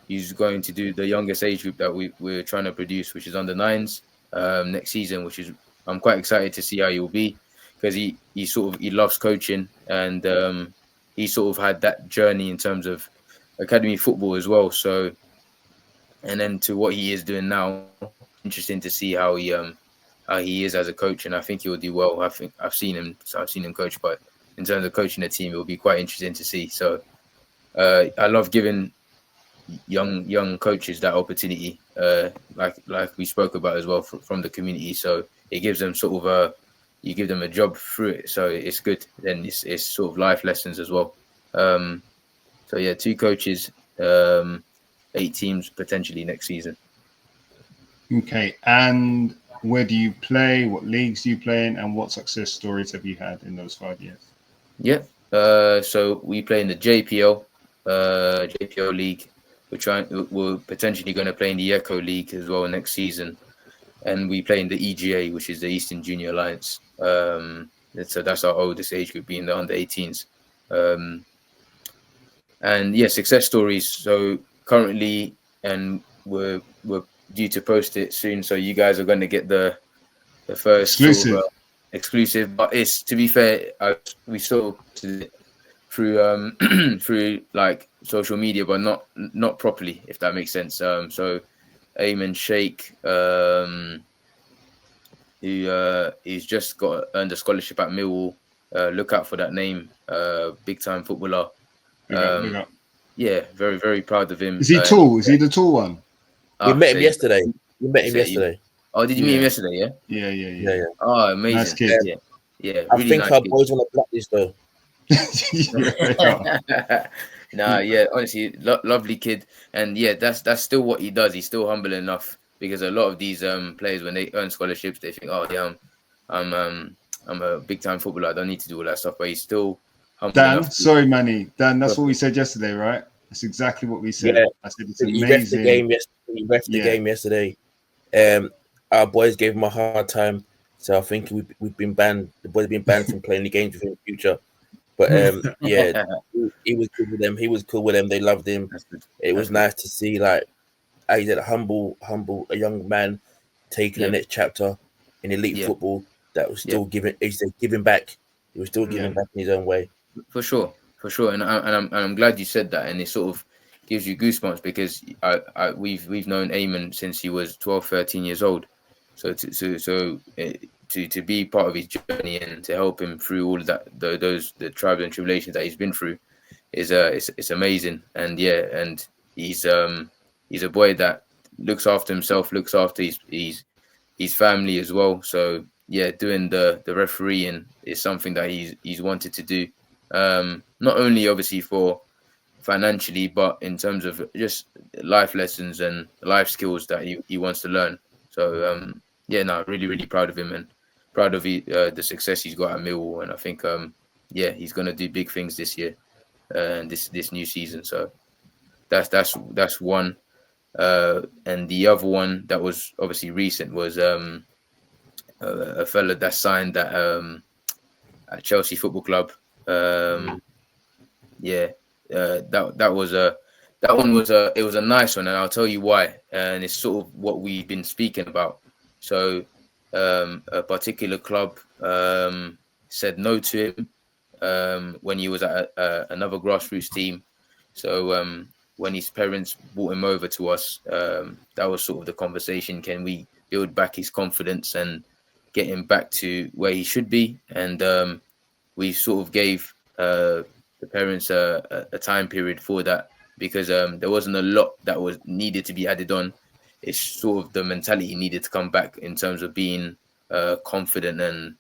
He's going to do the youngest age group that we're trying to produce, which is under 9s next season, which is I'm quite excited to see how he will be, because he loves coaching, and he sort of had that journey in terms of academy football as well. So, and then to what he is doing now, interesting to see how he is as a coach, and I think he will do well. I've seen him coach quite in terms of coaching a team, it will be quite interesting to see. So I love giving young coaches that opportunity, like we spoke about as well from the community. So it gives them sort of you give them a job through it. So it's good. Then it's sort of life lessons as well. So yeah, 2 coaches, 8 teams potentially next season. Okay, and where do you play? What leagues do you play in? And what success stories have you had in those 5 years? Yeah. So we play in the JPL League. We're potentially going to play in the Echo League as well next season, and we play in the EGA, which is the Eastern Junior Alliance. So that's our oldest age group, being the under 18s. And yeah, success stories. So currently, and we're due to post it soon, so you guys are going to get the first Exclusive. sort of, exclusive. But it's, to be fair, we saw through through like social media, but not properly, if that makes sense. So Ayman Sheikh, who's just earned a scholarship at Millwall. Look out for that name. Big time footballer. Big up. Yeah, very, very proud of him. Is he tall? Is he the tall one? We met him yesterday. Oh, did you meet him yesterday? Yeah. Yeah. Oh, amazing. Nice kid. Yeah. I Really think nice our kid. boys on the blacklist though. Nah, yeah, honestly, lovely kid, and yeah, that's still what he does. He's still humble enough, because a lot of these players, when they earn scholarships, they think, oh yeah, I'm a big time footballer, I don't need to do all that stuff. But he's still humble enough. Sorry, Manny. Dan, that's what we said yesterday, right? That's exactly what we said. Yeah. I said it's amazing. He ref the game yesterday. Our boys gave him a hard time, so I think we've been banned. The boys have been banned from playing the games in the future. But yeah, he was cool with them. He was cool with them. They loved him. It was nice to see, like, he's a humble, a young man taking the next chapter in elite football. That was still giving back. He was still giving back in his own way. For sure. And I'm glad you said that, and it sort of gives you goosebumps, because we've known Ayman since he was 12, 13 years old. So to be part of his journey and to help him through all of that, the trials and tribulations that he's been through, it's amazing. And yeah, and he's a boy that looks after himself, looks after his family as well. So yeah, doing the refereeing is something that he's wanted to do, not only obviously for financially, but in terms of just life lessons and life skills that he wants to learn. So yeah, no, really, really proud of him, and proud of the success he's got at Millwall. And I think yeah, he's going to do big things this year and this new season. So that's one. And the other one that was obviously recent was a fella that signed at Chelsea Football Club. Yeah, that was a nice one, and I'll tell you why. And it's sort of what we've been speaking about. So a particular club said no to him when he was at another grassroots team. So when his parents brought him over to us, that was sort of the conversation. Can we build back his confidence and get him back to where he should be? And we sort of gave the parents a time period for that, because there wasn't a lot that was needed to be added on. It's sort of the mentality needed to come back in terms of being confident and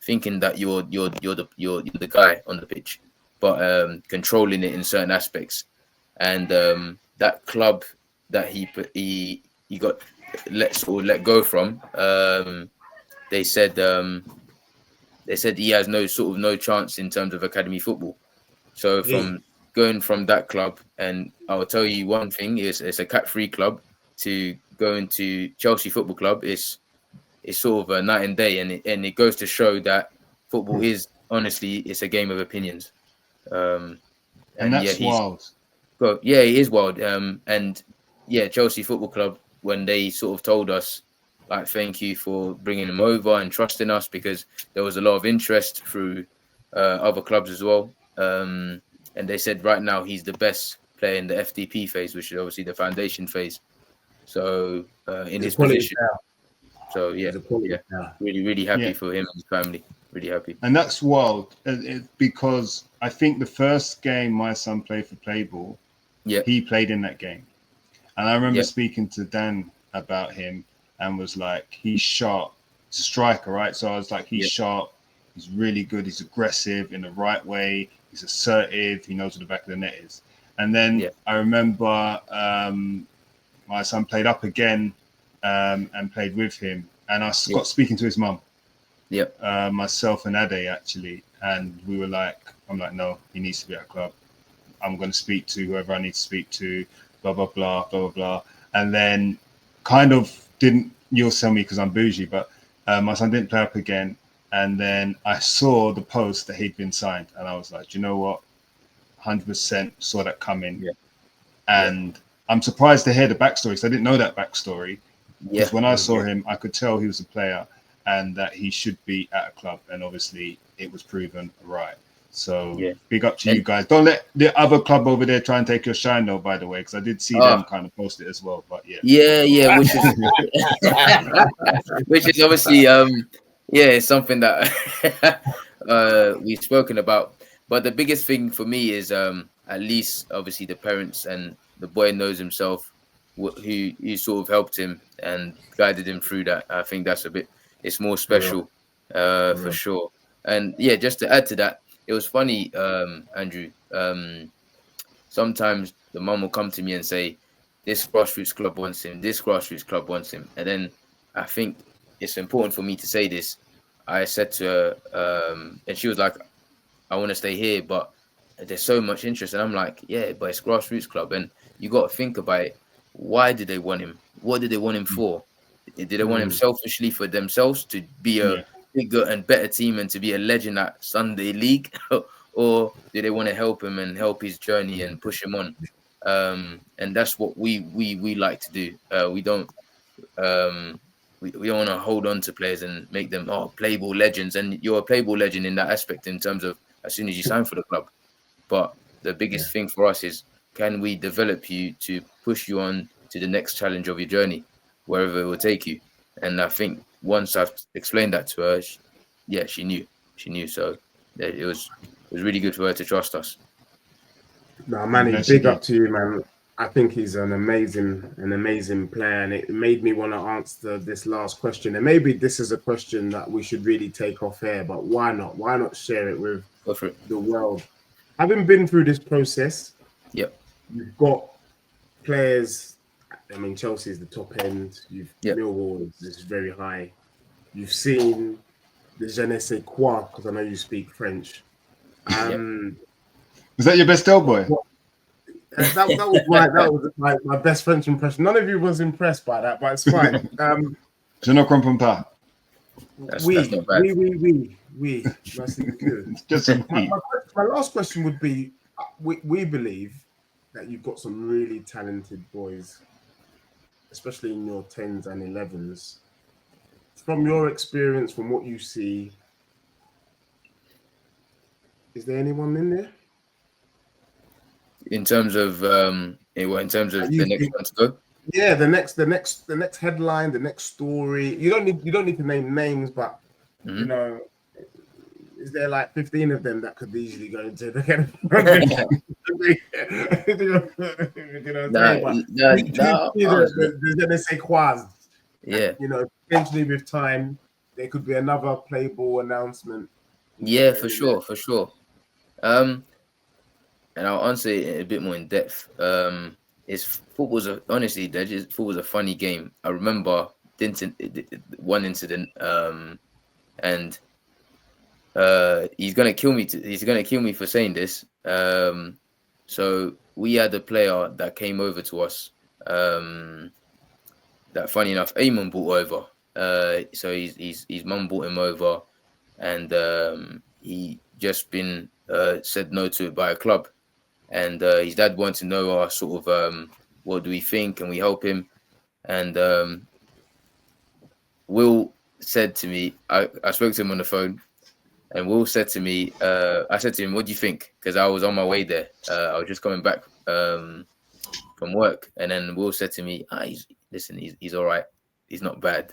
thinking that you're the guy on the pitch, but controlling it in certain aspects. And that club that he got let go from, they said he has no chance in terms of academy football. So from going from that club, and I'll tell you one thing, it's a cat-free club, to go into Chelsea Football Club, it's sort of a night and day, and it goes to show that football is, honestly, it's a game of opinions. And that's wild. Yeah, it is wild. And yeah, Chelsea Football Club, when they sort of told us, like, thank you for bringing him over and trusting us, because there was a lot of interest through other clubs as well. And they said right now he's the best player in the FDP phase, which is obviously the foundation phase. So in his position. So yeah, really, really happy for him and his family. really happy. And that's wild because I think the first game my son played for Playball, he played in that game. And I remember speaking to Dan about him and was like, he's sharp, striker, right? So I was like, he's sharp, he's really good, he's aggressive in the right way, he's assertive, he knows where the back of the net is. And then I remember my son played up again and played with him. And I got speaking to his mum. Myself and Ade actually. And we were like, I'm like, no, he needs to be at a club. I'm going to speak to whoever I need to speak to, blah, blah, blah, blah, blah, blah. And then kind of you'll tell me because I'm bougie, but my son didn't play up again. And then I saw the post that he'd been signed. And I was like, do you know what? 100% saw that coming. And I'm surprised to hear the backstory. So I didn't know that backstory. Because when I saw him, I could tell he was a player and that he should be at a club. And obviously it was proven right. So big up to you guys. Don't let the other club over there try and take your shine though, by the way, because I did see them kind of post it as well. But which is obviously it's something that we've spoken about. But the biggest thing for me is at least obviously the parents and the boy knows himself who sort of helped him and guided him through that. I think that's it's more special for sure. And just to add to that, it was funny, Andrew. Sometimes the mum will come to me and say, this grassroots club wants him, this grassroots club wants him. And then I think it's important for me to say this. I said to her, and she was like, I want to stay here, but there's so much interest. And I'm like, yeah, but it's grassroots club. And you got to think about it. Why did they want him? What did they want him for? Did they want him selfishly for themselves to be a bigger and better team and to be a legend at Sunday League, or do they want to help him and help his journey and push him on? And that's what we like to do. We don't want to hold on to players and make them Playball legends. And you're a Playball legend in that aspect in terms of as soon as you sign for the club. But the biggest thing for us is, can we develop you to push you on to the next challenge of your journey, wherever it will take you? And I think once I've explained that to her, she knew. So it was really good for her to trust us. No, Manny, big up to you, man. I think he's an amazing player, and it made me want to answer this last question. And maybe this is a question that we should really take off air, but why not? Why not share it with the world? Having been through this process, you've got players. I mean, Chelsea is the top end. Millwall is very high. You've seen the je ne sais quoi, because I know you speak French. Was that your best boy? That was my best French impression. None of you was impressed by that, but it's fine. Je ne comprends pas. That's not bad. Oui. Just my last question would be: we believe that you've got some really talented boys, especially in your 10s and 11s. From your experience, from what you see, is there anyone in there? In terms of the next one to go? Yeah, the next headline, the next story. You don't need to name names, but you know, is there like 15 of them that could easily go into the Yeah. You know, potentially with time, there could be another Playball announcement. Yeah, for sure. And I'll answer it a bit more in depth. Football's a funny game. I remember one incident, and he's gonna kill me. He's gonna kill me for saying this. So we had a player that came over to us. That funny enough, Eamon brought over. So his mum brought him over, and he just been said no to it by a club. And his dad wanted to know what do we think, and we help him. And Will said to me, I spoke to him on the phone, and Will said to me, I said to him, what do you think? Because I was on my way there. I was just coming back from work. And then Will said to me, he's all right. He's not bad.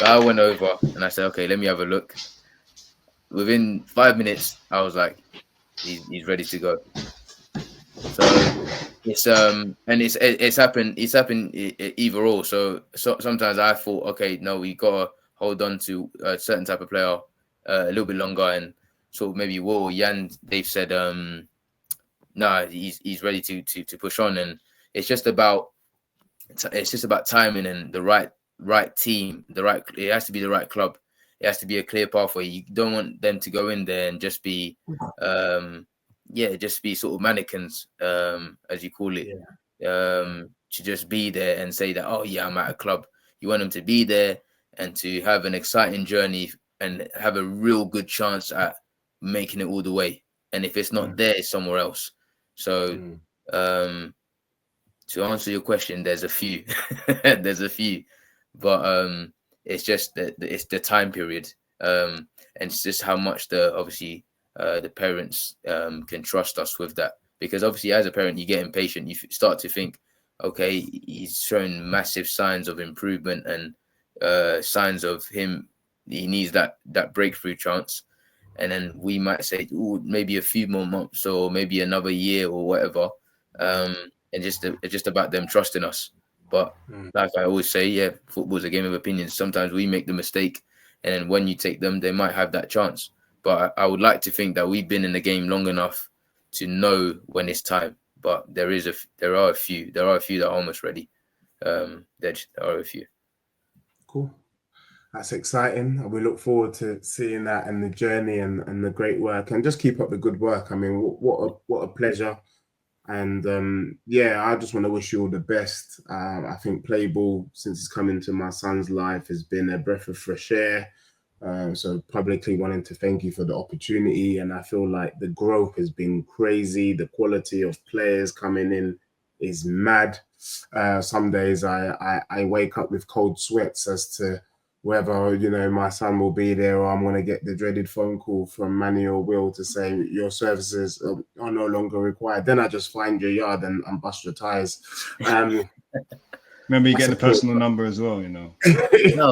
So I went over and I said, okay, let me have a look. within 5 minutes, I was like, he's ready to go. So it's happened either or. So sometimes I thought, okay, no, we gotta hold on to a certain type of player a little bit longer, and so maybe Will or Jan, they've said nah, he's ready to push on, and it's just about timing and the right team, it has to be the right club. It has to be a clear pathway. You don't want them to go in there and just be just be sort of mannequins, as you call it. To just be there and say that, oh yeah, I'm at a club. You want them to be there and to have an exciting journey and have a real good chance at making it all the way. And if it's not there, it's somewhere else. So to answer your question, there's a few. There's a few. But it's just that it's the time period. And it's just how much the parents can trust us with that. Because obviously as a parent, you get impatient. You start to think, okay, he's showing massive signs of improvement and signs of him. He needs that breakthrough chance. And then we might say, oh, maybe a few more months or maybe another year or whatever. And just about them trusting us. But like I always say, yeah, football's a game of opinions. Sometimes we make the mistake, and then when you take them, they might have that chance. But I would like to think that we've been in the game long enough to know when it's time. But there are a few that are almost ready. There are a few. Cool. That's exciting. We look forward to seeing that and the journey and the great work, and just keep up the good work. I mean, what a pleasure. And I just want to wish you all the best. I think Playball, since it's come into my son's life, has been a breath of fresh air. So publicly wanting to thank you for the opportunity. And I feel like the growth has been crazy. The quality of players coming in is mad. Some days I wake up with cold sweats as to whether, my son will be there, or I'm going to get the dreaded phone call from Manny or Will to say your services are no longer required. Then I just find your yard and bust your tires. Remember, you get the personal number as well, No,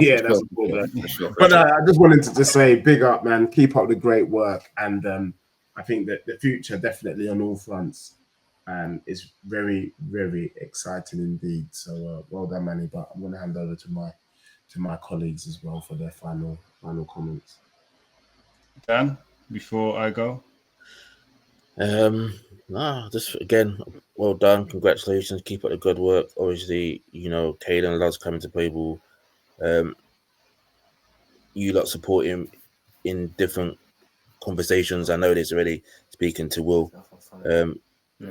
yeah, that's cool. But I just wanted to just say, big up, man. Keep up the great work. And I think that the future definitely on all fronts is very, very exciting indeed. So well done, Manny. But I'm going to hand over to my colleagues as well for their final comments. Dan, before I go? Just again, well done. Congratulations. Keep up the good work. Obviously, Caden loves coming to Playball. You lot support him in different conversations. I know this already, speaking to Will.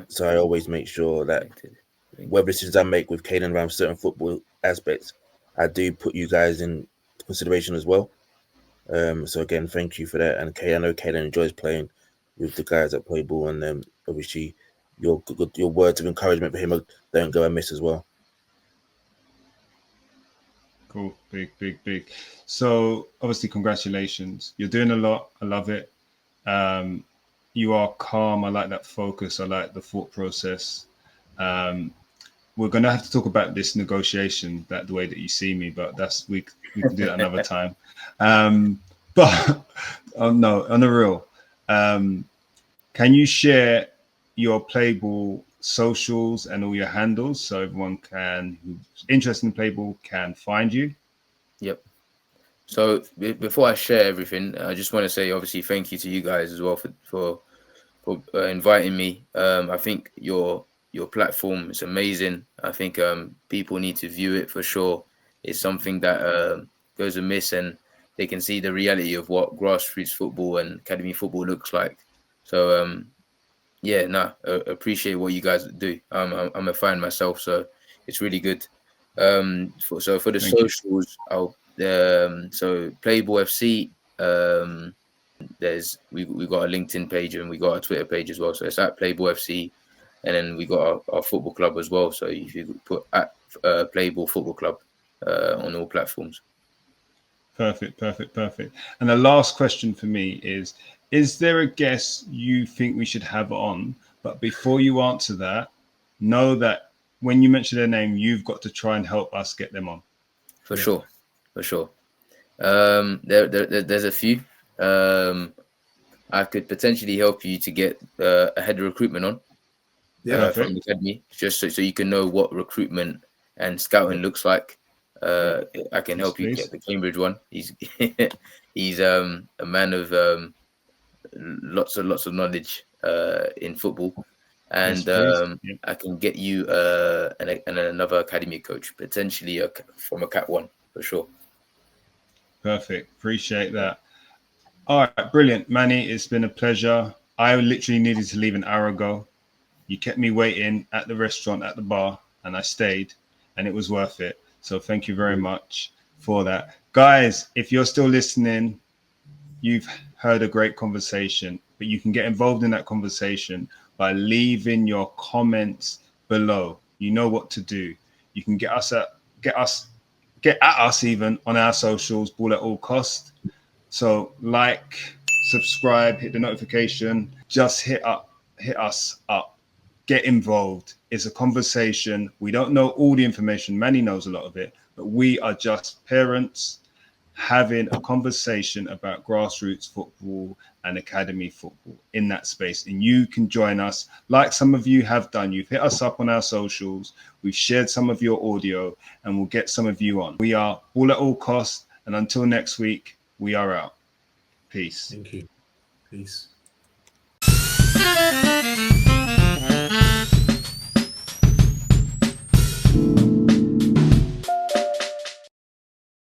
So I always make sure that whatever decisions I make with Caden around certain football aspects, I do put you guys in consideration as well. So again, thank you for that. And I know Caden enjoys playing with the guys at Playball, and obviously your words of encouragement for him don't go amiss as well. Cool, big. So obviously, congratulations. You're doing a lot. I love it. You are calm. I like that focus. I like the thought process. We're going to have to talk about this negotiation, the way that you see me, but we can do that another time. But on the real, can you share your Playball socials and all your handles so everyone who's interested in Playball can find you? Yep. So before I share everything, I just want to say, obviously, thank you to you guys as well for inviting me. I think your platform is amazing. I think people need to view it for sure. It's something that goes amiss, and they can see the reality of what grassroots football and academy football looks like. So appreciate what you guys do. I'm a fan myself, so it's really good. For the socials, so Playball FC. We got a LinkedIn page and we got a Twitter page as well. So it's at Playball FC, and then we got our football club as well. So if you put at Playball Football Club on all platforms. Perfect. And the last question for me is there a guest you think we should have on? But before you answer that, know that when you mention their name, you've got to try and help us get them on. For sure. There's a few. I could potentially help you to get a head of recruitment on from the academy, just so you can know what recruitment and scouting looks like. I can help you get the Cambridge one. He's he's a man of lots of knowledge in football, and I can get you another academy coach, potentially from a Cat 1 for sure. Perfect. Appreciate that. All right, brilliant, Manny. It's been a pleasure. I literally needed to leave an hour ago. You kept me waiting at the restaurant, at the bar, and I stayed, and it was worth it. So thank you very much for that. Guys, if you're still listening, you've heard a great conversation, but you can get involved in that conversation by leaving your comments below. You know what to do. You can get at us even on our socials, Ballatallcost. So like, subscribe, hit the notification, just hit us up, get involved. It's a conversation. We don't know all the information. Manny knows a lot of it, but we are just parents having a conversation about grassroots football and academy football in that space. And you can join us like some of you have done. You've hit us up on our socials. We've shared some of your audio and we'll get some of you on. We are Ballatallcost, and until next week, we are out. Peace. Thank you. Peace.